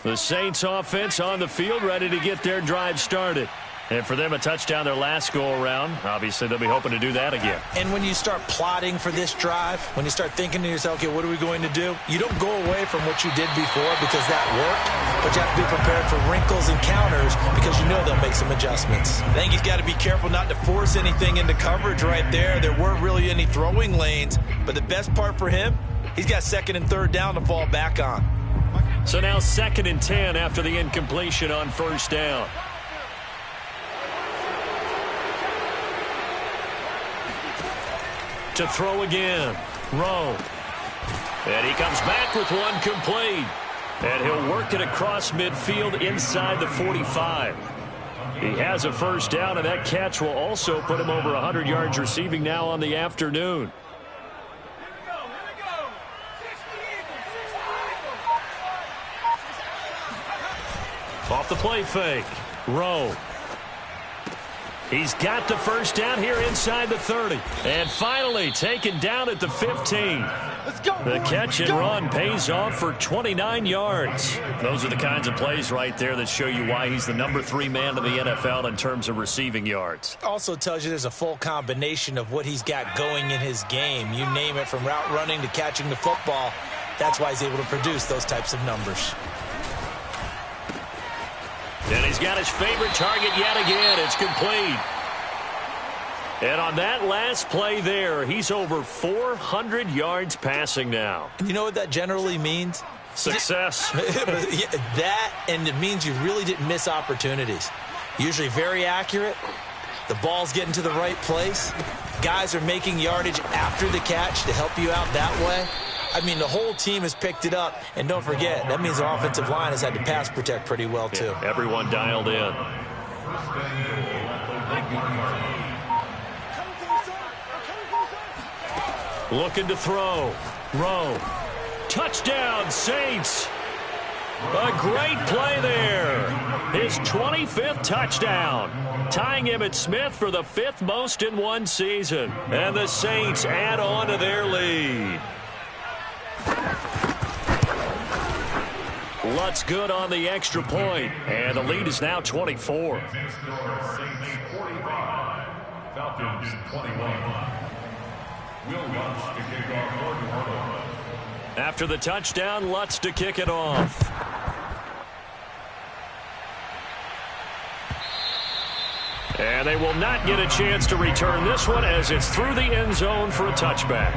Speaker 1: The Saints offense on the field, ready to get their drive started. And for them, a touchdown their last go-around. Obviously, they'll be hoping to do that again.
Speaker 2: And when you start plotting for this drive, when you start thinking to yourself, okay, what are we going to do? You don't go away from what you did before because that worked, but you have to be prepared for wrinkles and counters because you know they'll make some adjustments. I think he's got to be careful not to force anything into coverage right there. There weren't really any throwing lanes, but the best part for him, he's got 2nd and 3rd down to fall back on.
Speaker 1: So now 2nd and 10 after the incompletion on 1st down. To throw again, Rowe. And he comes back with one complete. And he'll work it across midfield inside the 45. He has a first down, and that catch will also put him over 100 yards receiving now on the afternoon. Off the play fake, Rowe. He's got the first down here inside the 30. And finally taken down at the 15.
Speaker 4: Let's go.
Speaker 1: The catch and run pays off for 29 yards. Those are the kinds of plays right there that show you why he's the number 3 man in the NFL in terms of receiving yards.
Speaker 2: Also tells you there's a full combination of what he's got going in his game. You name it, from route running to catching the football. That's why he's able to produce those types of numbers.
Speaker 1: And he's got his favorite target yet again. It's complete. And on that last play there, he's over 400 yards passing now.
Speaker 2: You know what that generally means?
Speaker 1: Success.
Speaker 2: That, and it means you really didn't miss opportunities. Usually very accurate. The ball's getting to the right place. Guys are making yardage after the catch to help you out that way. I mean, the whole team has picked it up. And don't forget, that means the offensive line has had to pass protect pretty well, too.
Speaker 1: Yeah, everyone dialed in. Looking to throw. Rowe. Touchdown, Saints. A great play there. His 25th touchdown. Tying Emmitt Smith for the 5th most in one season. And the Saints add on to their lead. Lutz good on the extra point, and the lead is now 24.
Speaker 3: Saints 45, Falcons 21. Will Lutz to kick off for
Speaker 1: After the touchdown, Lutz to kick it off. And they will not get a chance to return this one as it's through the end zone for a touchback.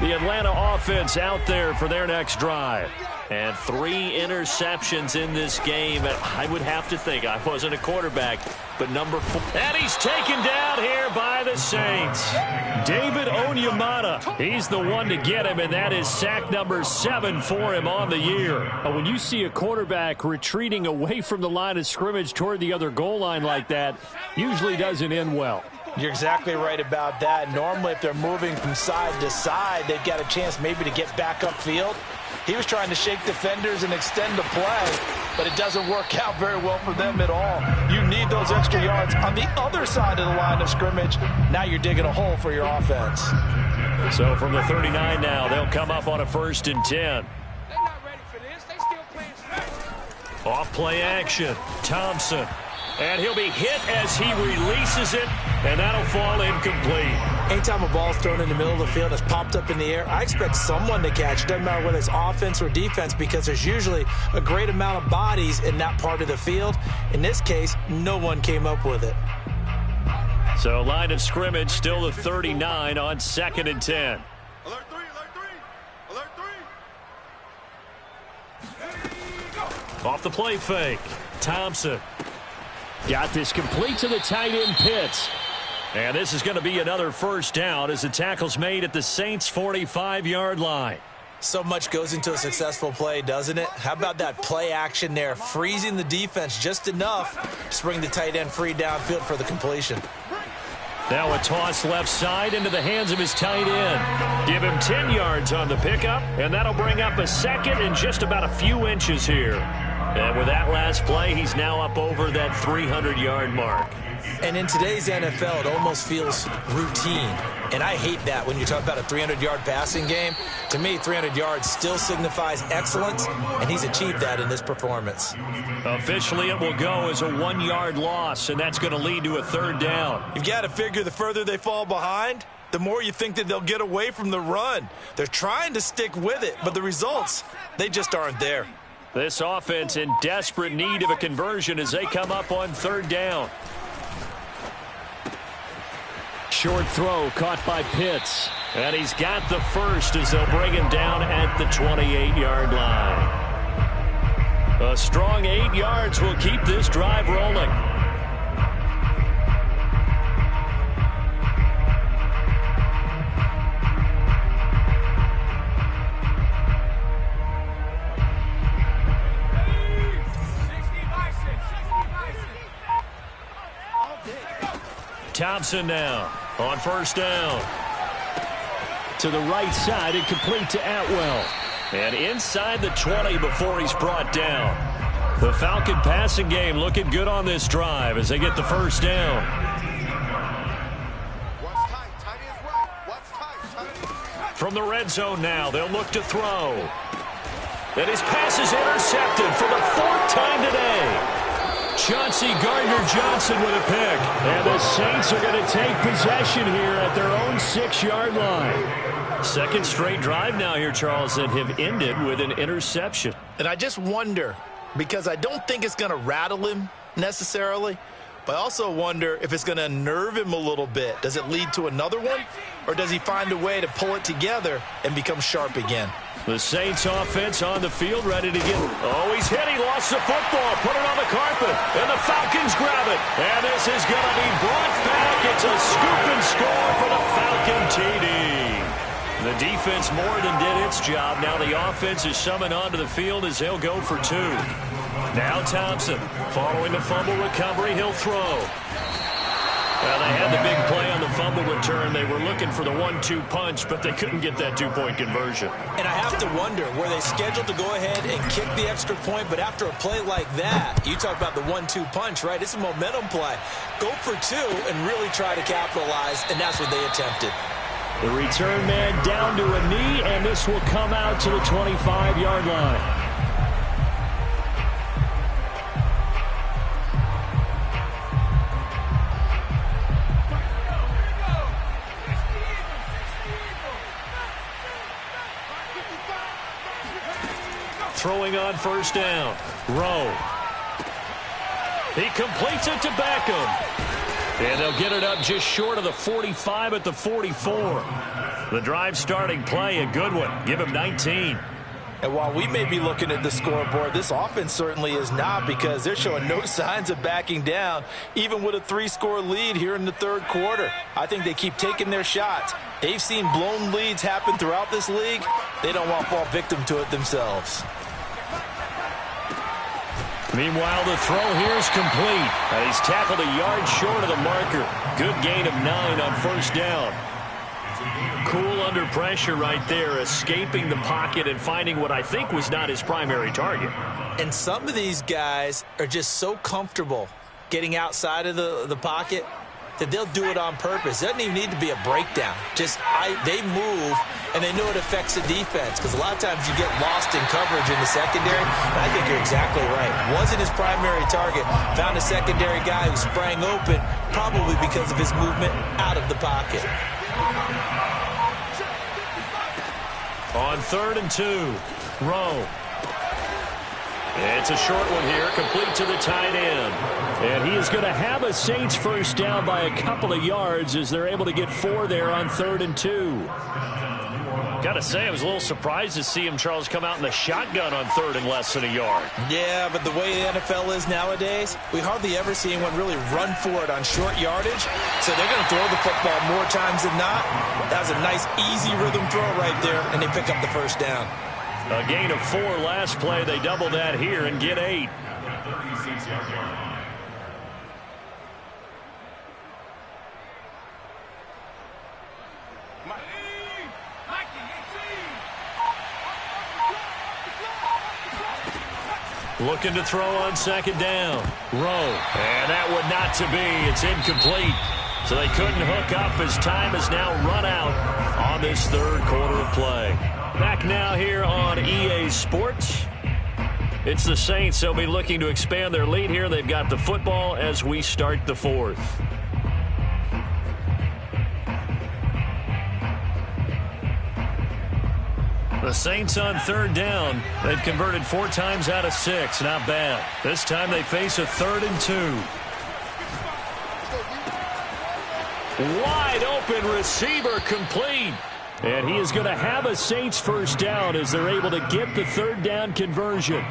Speaker 1: The Atlanta offense out there for their next drive. And 3 interceptions in this game. I would have to think, I wasn't a quarterback, but number 4. And he's taken down here by the Saints. David Onyemata, he's the one to get him, and that is sack number 7 for him on the year. When you see a quarterback retreating away from the line of scrimmage toward the other goal line like that, usually doesn't end well.
Speaker 2: You're exactly right about that. Normally, if they're moving from side to side, they've got a chance maybe to get back upfield. He was trying to shake defenders and extend the play, but it doesn't work out very well for them at all. You need those extra yards on the other side of the line of scrimmage. Now you're digging a hole for your offense.
Speaker 1: So from the 39 now, they'll come up on a 1st and 10.
Speaker 4: They're not ready for this. They still playing straight.
Speaker 1: Off play action. Thompson. And he'll be hit as he releases it, and that'll fall incomplete.
Speaker 2: Anytime a ball's thrown in the middle of the field and it's popped up in the air, I expect someone to catch. It doesn't matter whether it's offense or defense, because there's usually a great amount of bodies in that part of the field. In this case, no one came up with it.
Speaker 1: So line of scrimmage still the 39 on 2nd and 10.
Speaker 4: Alert 3, alert 3, alert 3.
Speaker 1: Off the play fake. Thompson. Got this complete to the tight end Pitts. And this is going to be another 1st down as the tackle's made at the Saints' 45-yard line.
Speaker 2: So much goes into a successful play, doesn't it? How about that play action there, freezing the defense just enough to bring the tight end free downfield for the completion.
Speaker 1: Now a toss left side into the hands of his tight end. Give him 10 yards on the pickup, and that'll bring up a 2nd and just about a few inches here. And with that last play, he's now up over that 300-yard mark.
Speaker 2: And in today's NFL, it almost feels routine. And I hate that when you talk about a 300-yard passing game. To me, 300 yards still signifies excellence, and he's achieved that in this performance.
Speaker 1: Officially, it will go as a 1-yard loss, and that's going to lead to a 3rd down.
Speaker 2: You've got to figure the further they fall behind, the more you think that they'll get away from the run. They're trying to stick with it, but the results, they just aren't there.
Speaker 1: This offense in desperate need of a conversion as they come up on 3rd down. Short throw caught by Pitts. And he's got the first as they'll bring him down at the 28-yard line. A strong 8 yards will keep this drive rolling. Thompson now on 1st down. to the right side and complete to Atwell. And inside the 20 before he's brought down. The Falcon passing game looking good on this drive as they get the first down. From the red zone now, they'll look to throw. And his pass is intercepted for the 4th time today. Chauncey Gardner-Johnson with a pick. And the Saints are going to take possession here at their own 6-yard line. Second straight drive now here, Charles, that have ended with an interception.
Speaker 2: And I just wonder, because I don't think it's going to rattle him necessarily, but I also wonder if it's going to unnerve him a little bit. Does it lead to another one? Or does he find a way to pull it together and become sharp again?
Speaker 1: The Saints offense on the field ready to get... Oh, he's hit. He lost the football. Put it on the carpet. And the Falcons grab it. And this is going to be brought back. It's a scoop and score for the Falcon TD. The defense more than did its job. Now the offense is summoned onto the field as they'll go for 2. Now Thompson, following the fumble recovery, he'll throw. Well, they had the big play on the fumble return. They were looking for the 1-2 punch, but they couldn't get that 2-point conversion.
Speaker 2: And I have to wonder, were they scheduled to go ahead and kick the extra point, but after a play like that, you talk about the 1-2 punch, right? It's a momentum play. Go for 2 and really try to capitalize, and that's what they attempted.
Speaker 1: The return man down to a knee, and this will come out to the 25-yard line. Throwing on first down. Rowe. He completes it to Beckham. And they'll get it up just short of the 45 at the 44. The drive starting play, a good one. Give him 19.
Speaker 2: And while we may be looking at the scoreboard, this offense certainly is not, because they're showing no signs of backing down, even with a 3-score lead here in the 3rd quarter. I think they keep taking their shots. They've seen blown leads happen throughout this league. They don't want to fall victim to it themselves.
Speaker 1: Meanwhile, the throw here is complete. And he's tackled a yard short of the marker. Good gain of 9 on first down. Cool under pressure right there, escaping the pocket and finding what I think was not his primary target.
Speaker 2: And some of these guys are just so comfortable getting outside of the pocket that they'll do it on purpose. It doesn't even need to be a breakdown. Just they move, and they know it affects the defense, because a lot of times you get lost in coverage in the secondary, and I think you're exactly right. Wasn't his primary target. Found a secondary guy who sprang open, probably because of his movement out of the pocket.
Speaker 1: On 3rd and 2, Rowe. It's a short one here, complete to the tight end. And he is going to have a Saints first down by a couple of yards as they're able to get 4 there on 3rd and 2. Got to say, I was a little surprised to see him, Charles, come out in the shotgun on 3rd and less than a yard.
Speaker 2: Yeah, but the way the NFL is nowadays, we hardly ever see anyone really run for it on short yardage. So they're going to throw the football more times than not. That was a nice, easy rhythm throw right there, and they pick up the first down.
Speaker 1: A gain of 4 last play. They double that here and get 8. Looking to throw on 2nd down. Rowe. And that would not to be. It's incomplete. So they couldn't hook up as time has now run out on this 3rd quarter of play. Back now here on EA Sports. It's the Saints. They'll be looking to expand their lead here. They've got the football as we start the 4th. The Saints on 3rd down. They've converted 4 times out of 6. Not bad. This time they face a 3rd and 2. Wide open receiver, complete. And he is going to have a Saints first down as they're able to get the 3rd down conversion.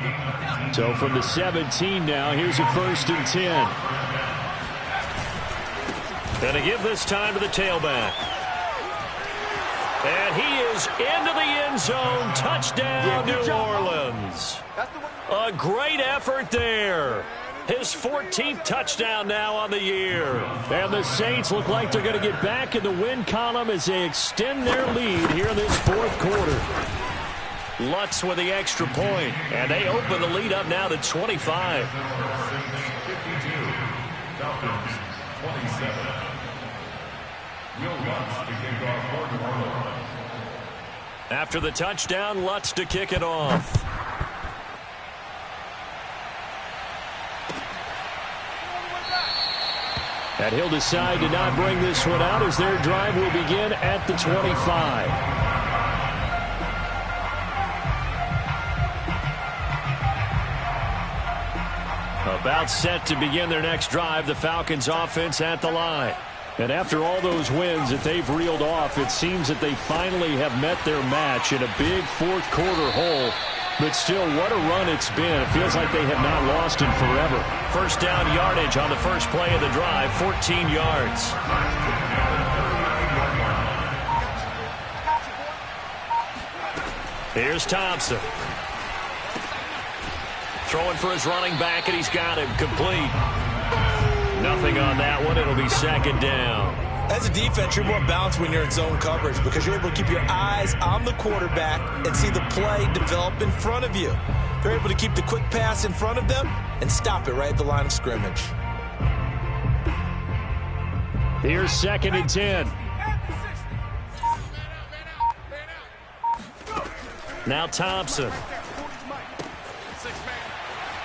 Speaker 1: So from the 17 now, here's a 1st and 10. Going to give this time to the tailback. And he is into the end zone. Touchdown, New Orleans. A great effort there. His 14th touchdown now on the year. And the Saints look like they're going to get back in the win column as they extend their lead here in this fourth quarter. Lutz with the extra point, and they open the lead up now to 25.
Speaker 3: Falcons 27. Will Lutz to kick off for New Orleans.
Speaker 1: After the touchdown, Lutz to kick it off. And he'll decide to not bring this one out as their drive will begin at the 25. About set to begin their next drive, the Falcons offense at the line. And after all those wins that they've reeled off, it seems that they finally have met their match in a big fourth quarter hole. But still, what a run it's been. It feels like they have not lost in forever. First down yardage on the first play of the drive, 14 yards. Here's Thompson. Throwing for his running back, and he's got him complete. Nothing on that one. It'll be second down.
Speaker 2: As a defense, you're more balanced when you're in zone coverage because you're able to keep your eyes on the quarterback and see the play develop in front of you. They're able to keep the quick pass in front of them and stop it right at the line of scrimmage.
Speaker 1: Here's second and 10. Now Thompson.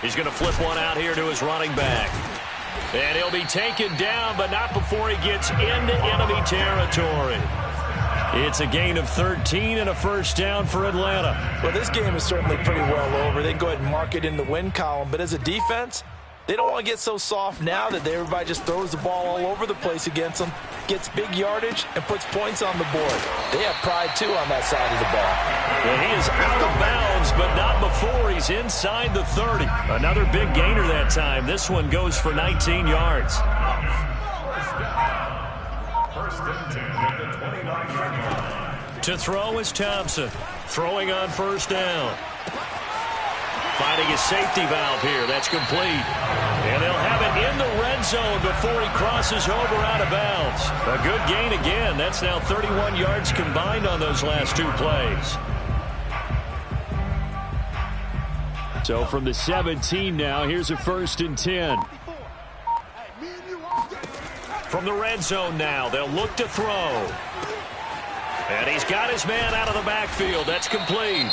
Speaker 1: He's going to flip one out here to his running back. And he'll be taken down, but not before he gets into enemy territory. It's a gain of 13 and a first down for Atlanta.
Speaker 2: Well, this game is certainly pretty well over. They can go ahead and mark it in the win column. But as a defense, they don't want to get so soft now that everybody just throws the ball all over the place against them, gets big yardage, and puts points on the board. They have pride, too, on that side of the ball.
Speaker 1: And he is out of bounds, but not before he's inside the 30. Another big gainer that time. This one goes for 19 yards.
Speaker 3: First and 10 at the 29-yard line.
Speaker 1: To throw is Thompson. Throwing on first down. Finding his safety valve here. That's complete. And they'll have it in the red zone before he crosses over out of bounds. A good gain again. That's now 31 yards combined on those last two plays. So from the 17 now, here's a first and 10. From the red zone now, they'll look to throw. And he's got his man out of the backfield. That's complete.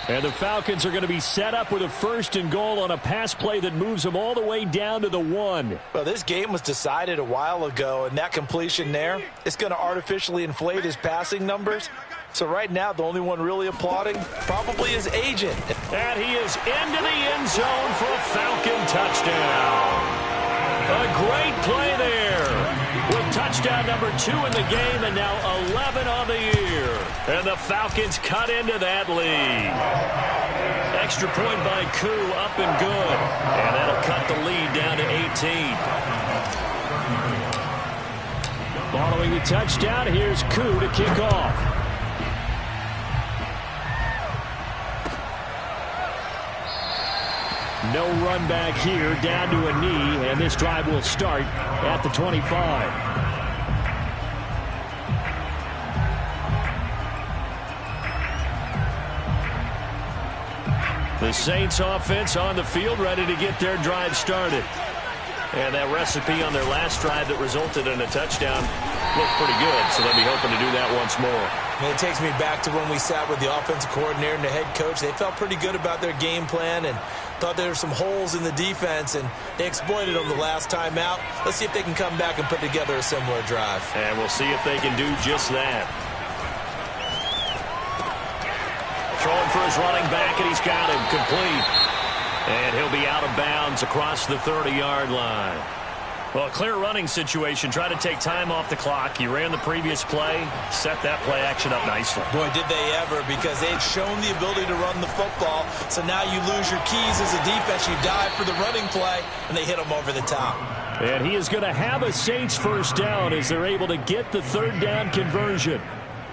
Speaker 1: And the Falcons are going to be set up with a first and goal on a pass play that moves them all the way down to the 1.
Speaker 2: Well, this game was decided a while ago, and that completion there is going to artificially inflate his passing numbers. So right now, the only one really applauding probably his agent.
Speaker 1: And he is into the end zone for a Falcon touchdown. A great play there with touchdown number 2 in the game and now 11 on the year. And the Falcons cut into that lead. Extra point by Koo, up and good. And that'll cut the lead down to 18. Following the touchdown, here's Koo to kick off. No run back here, down to a knee, and this drive will start at the 25. The Saints offense on the field, ready to get their drive started. And that recipe on their last drive that resulted in a touchdown looked pretty good, so they'll be hoping to do that once more.
Speaker 2: And it takes me back to when we sat with the offensive coordinator and the head coach. They felt pretty good about their game plan and thought there were some holes in the defense, and they exploited them the last time out. Let's see if they can come back and put together a similar drive.
Speaker 1: And we'll see if they can do just that. Throwing for his running back, and he's got him complete. And he'll be out of bounds across the 30-yard line. Well, a clear running situation. Try to take time off the clock. He ran the previous play, set that play action up nicely.
Speaker 2: Boy, did they ever, because they'd shown the ability to run the football. So now you lose your keys as a defense. You dive for the running play, and they hit him over the top.
Speaker 1: And he is going to have a Saints first down as they're able to get the third down conversion.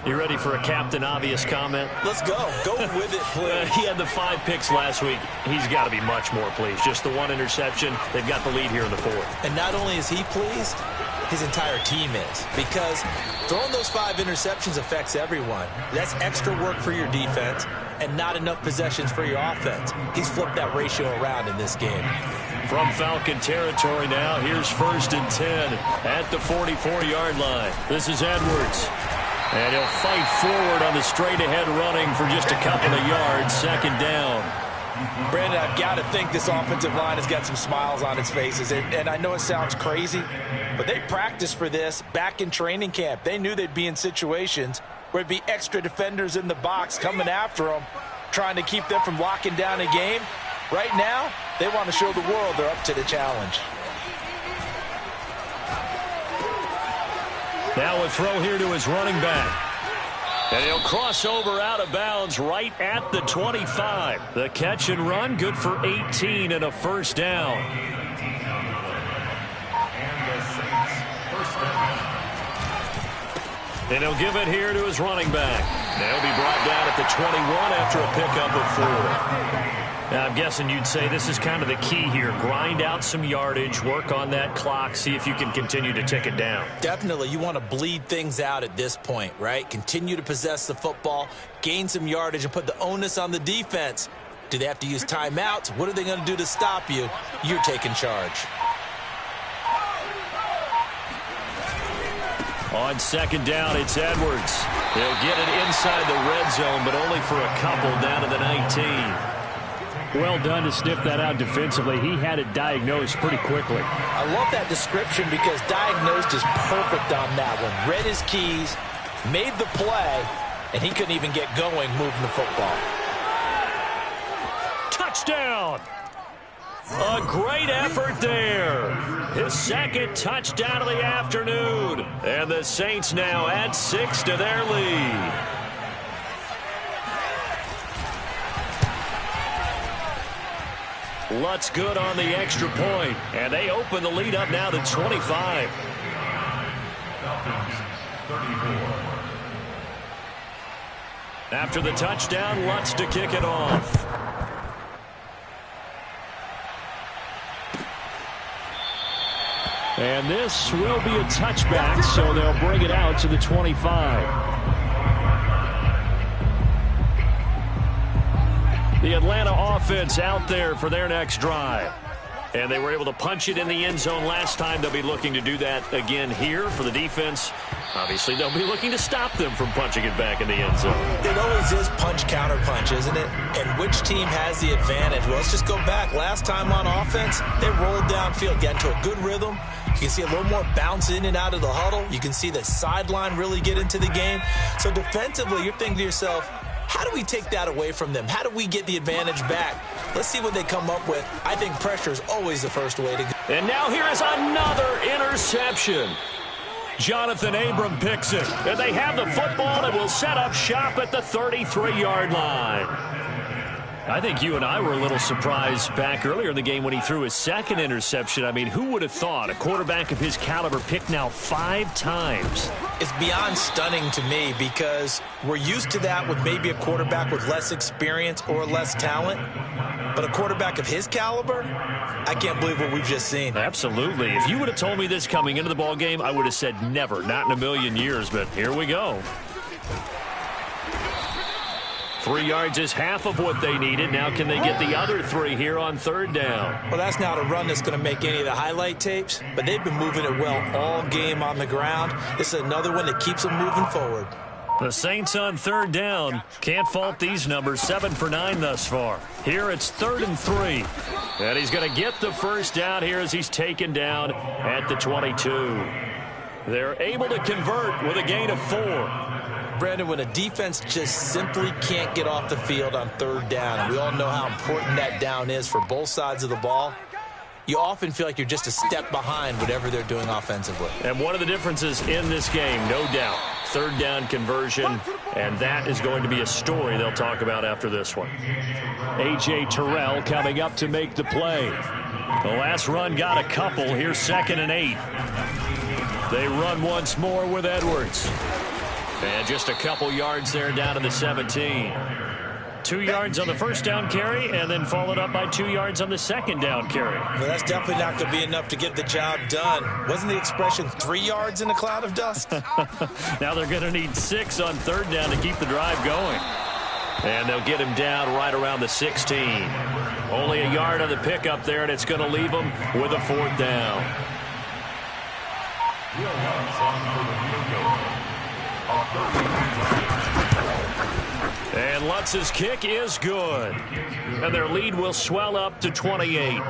Speaker 1: You ready for a Captain Obvious comment?
Speaker 2: Let's go. Go with it, please.
Speaker 1: He had the 5 picks last week. He's got to be much more pleased. Just the 1 interception. They've got the lead here in the 4th.
Speaker 2: And not only is he pleased, his entire team is. Because throwing those 5 interceptions affects everyone. That's extra work for your defense and not enough possessions for your offense. He's flipped that ratio around in this game.
Speaker 1: From Falcon territory now, here's 1st and 10 at the 44-yard line. This is Edwards. And he'll fight forward on the straight-ahead running for just a couple of yards. 2nd down.
Speaker 2: Brandon, I've got to think this offensive line has got some smiles on its faces. And I know it sounds crazy, but they practiced for this back in training camp. They knew they'd be in situations where there'd be extra defenders in the box coming after them, trying to keep them from locking down a game. Right now, they want to show the world they're up to the challenge.
Speaker 1: Now a throw here to his running back. And he'll cross over out of bounds right at the 25. The catch and run, good for 18 and a 1st down. And he'll give it here to his running back. They'll be brought down at the 21 after a pickup of 4. Now, I'm guessing you'd say this is kind of the key here. Grind out some yardage, work on that clock, see if you can continue to tick it down.
Speaker 2: Definitely. You want to bleed things out at this point, right? Continue to possess the football, gain some yardage, and put the onus on the defense. Do they have to use timeouts? What are they going to do to stop you? You're taking charge.
Speaker 1: On 2nd down, it's Edwards. He'll get it inside the red zone, but only for a couple down to the 19. Well done to sniff that out defensively. He had it diagnosed pretty quickly.
Speaker 2: I love that description because diagnosed is perfect on that one. Read his keys, made the play, and he couldn't even get going moving the football.
Speaker 1: Touchdown! A great effort there. His 2nd touchdown of the afternoon. And the Saints now add 6 to their lead. Lutz good on the extra point, and they open the lead up now to 25. After the touchdown, Lutz to kick it off. And this will be a touchback, so they'll bring it out to the 25. The Atlanta offense out there for their next drive. And they were able to punch it in the end zone last time. They'll be looking to do that again here for the defense. Obviously, they'll be looking to stop them from punching it back in the end zone.
Speaker 2: It always is punch-counter-punch, isn't it? And which team has the advantage? Well, let's just go back. Last time on offense, they rolled downfield, got into a good rhythm. You can see a little more bounce in and out of the huddle. You can see the sideline really get into the game. So defensively, you're thinking to yourself, how do we take that away from them? How do we get the advantage back? Let's see what they come up with. I think pressure is always the first way to go.
Speaker 1: And now here is another interception. Jonathan Abram picks it. And they have the football and will set up shop at the 33-yard line. I think you and I were a little surprised back earlier in the game when he threw his 2nd interception. I mean, who would have thought a quarterback of his caliber picked now 5 times?
Speaker 2: It's beyond stunning to me because we're used to that with maybe a quarterback with less experience or less talent. But a quarterback of his caliber, I can't believe what we've just seen.
Speaker 1: Absolutely. If you would have told me this coming into the ball game, I would have said never, not in a million years. But here we go. 3 yards is half of what they needed. Now can they get the other 3 here on 3rd down?
Speaker 2: Well, that's not a run that's going to make any of the highlight tapes, but they've been moving it well all game on the ground. This is another one that keeps them moving forward.
Speaker 1: The Saints on 3rd down. Can't fault these numbers. 7 for 9 thus far. Here it's 3rd and 3. And he's going to get the first down here as he's taken down at the 22. They're able to convert with a gain of 4.
Speaker 2: Brandon, when a defense just simply can't get off the field on 3rd down, and we all know how important that down is for both sides of the ball, you often feel like you're just a step behind whatever they're doing offensively.
Speaker 1: And one of the differences in this game, no doubt, 3rd down conversion, and that is going to be a story they'll talk about after this one. A.J. Terrell coming up to make the play. The last run got a couple. Here's 2nd and 8. They run once more with Edwards. And just a couple yards there down to the 17. 2 yards on the first down carry, and then followed up by 2 yards on the second down carry.
Speaker 2: Well, that's definitely not going to be enough to get the job done. Wasn't the expression 3 yards in a cloud of dust?
Speaker 1: Now they're going to need 6 on third down to keep the drive going. And they'll get him down right around the 16. Only a yard on the pickup there, and it's going to leave them with a fourth down. And Lutz's kick is good. And their lead will swell up to 28.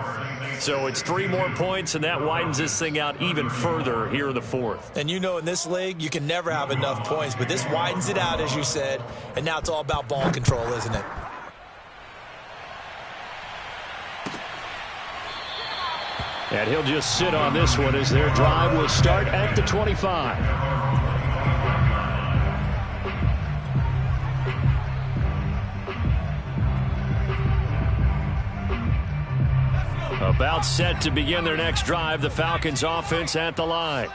Speaker 1: So it's 3 more points, and that widens this thing out even further here in the fourth.
Speaker 2: And you know, in this league, you can never have enough points, but this widens it out, as you said, and now it's all about ball control, isn't it?
Speaker 1: And he'll just sit on this one as their drive will start at the 25. About set to begin their next drive, the Falcons offense at the line.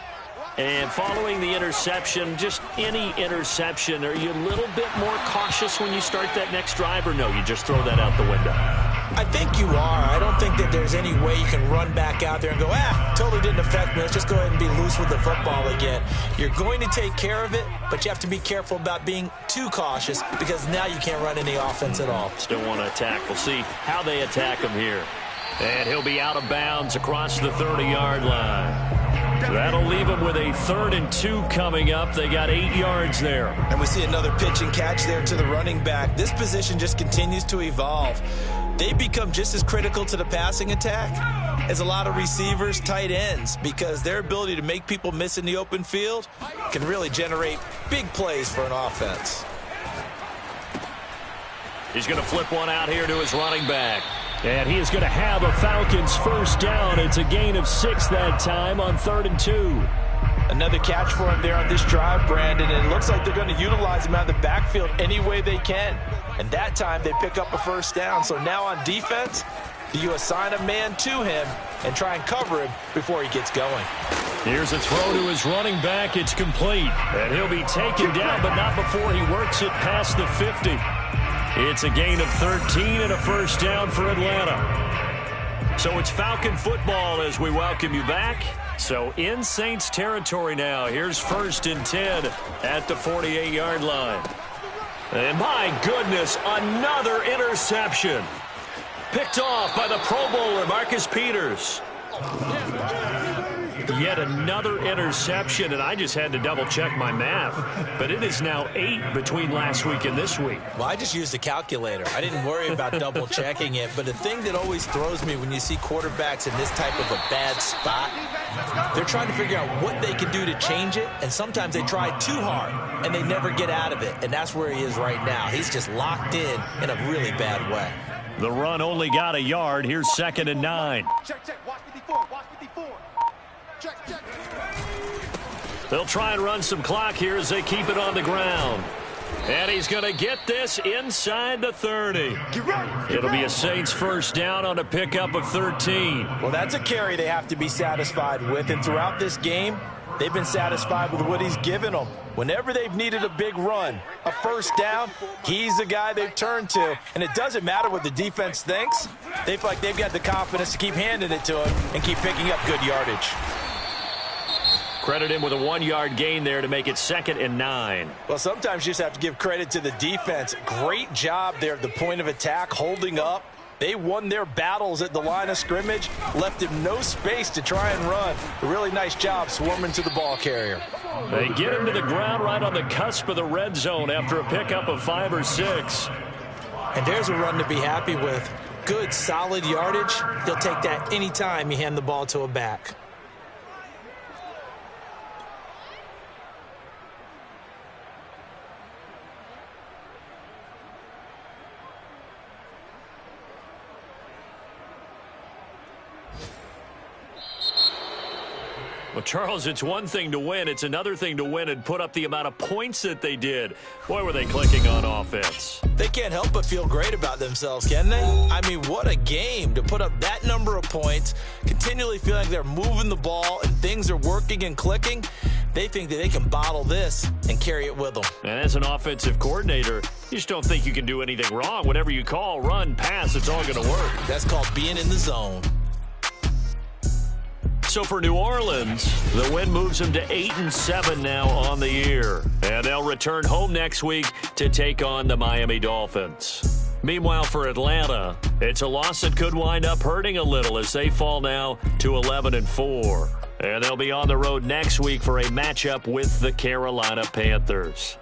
Speaker 1: And following the interception, just any interception, are you a little bit more cautious when you start that next drive, or no, you just throw that out the window?
Speaker 2: I think you are. I don't think that there's any way you can run back out there and go, totally didn't affect me. Let's just go ahead and be loose with the football again. You're going to take care of it, but you have to be careful about being too cautious because now you can't run any offense at all.
Speaker 1: Still want to attack. We'll see how they attack him here. And he'll be out of bounds across the 30-yard line. That'll leave him with a 3rd and 2 coming up. They got 8 yards there.
Speaker 2: And we see another pitch and catch there to the running back. This position just continues to evolve. They become just as critical to the passing attack as a lot of receivers, tight ends, because their ability to make people miss in the open field can really generate big plays for an offense.
Speaker 1: He's going to flip one out here to his running back. And he is going to have a Falcons first down. It's a gain of 6 that time on 3rd and 2.
Speaker 2: Another catch for him there on this drive, Brandon, and it looks like they're going to utilize him out of the backfield any way they can. And that time they pick up a first down. So now on defense, you assign a man to him and try and cover him before he gets going.
Speaker 1: Here's a throw to his running back. It's complete. And he'll be taken down, but not before he works it past the 50. It's a gain of 13 and a first down for Atlanta. So it's Falcon football as we welcome you back. So in Saints territory now. Here's 1st and 10 at the 48-yard line. And my goodness, another interception. Picked off by the Pro Bowler, Marcus Peters. Yet another interception, and I just had to double-check my math. But it is now 8 between last week and this week.
Speaker 2: Well, I just used a calculator. I didn't worry about double-checking it. But the thing that always throws me when you see quarterbacks in this type of a bad spot, they're trying to figure out what they can do to change it, and sometimes they try too hard, and they never get out of it. And that's where he is right now. He's just locked in a really bad way.
Speaker 1: The run only got a yard. Here's 2nd and 9.
Speaker 4: Check. Watch 54. Check.
Speaker 1: They'll try and run some clock here as they keep it on the ground. And he's going to get this inside the 30. It'll be a Saints first down on a pickup of 13.
Speaker 2: Well, that's a carry they have to be satisfied with. And throughout this game, they've been satisfied with what he's given them. Whenever they've needed a big run, a first down, he's the guy they've turned to. And it doesn't matter what the defense thinks. They feel like they've got the confidence to keep handing it to him and keep picking up good yardage.
Speaker 1: Credit him with a 1-yard gain there to make it 2nd and 9.
Speaker 2: Well, sometimes you just have to give credit to the defense. Great job there at the point of attack, holding up. They won their battles at the line of scrimmage, left him no space to try and run. A really nice job swarming to the ball carrier.
Speaker 1: They get him to the ground right on the cusp of the red zone after a pickup of 5 or 6.
Speaker 2: And there's a run to be happy with. Good, solid yardage. He'll take that anytime you hand the ball to a back.
Speaker 1: Well, Charles, it's one thing to win. It's another thing to win and put up the amount of points that they did. Boy, were they clicking on offense.
Speaker 2: They can't help but feel great about themselves, can they? I mean, what a game to put up that number of points, continually feeling like they're moving the ball and things are working and clicking. They think that they can bottle this and carry it with them.
Speaker 1: And as an offensive coordinator, you just don't think you can do anything wrong. Whatever you call, run, pass, it's all going to work.
Speaker 2: That's called being in the zone.
Speaker 1: So for New Orleans, the win moves them to 8-7 now on the year. And they'll return home next week to take on the Miami Dolphins. Meanwhile, for Atlanta, it's a loss that could wind up hurting a little as they fall now to 11-4. And they'll be on the road next week for a matchup with the Carolina Panthers.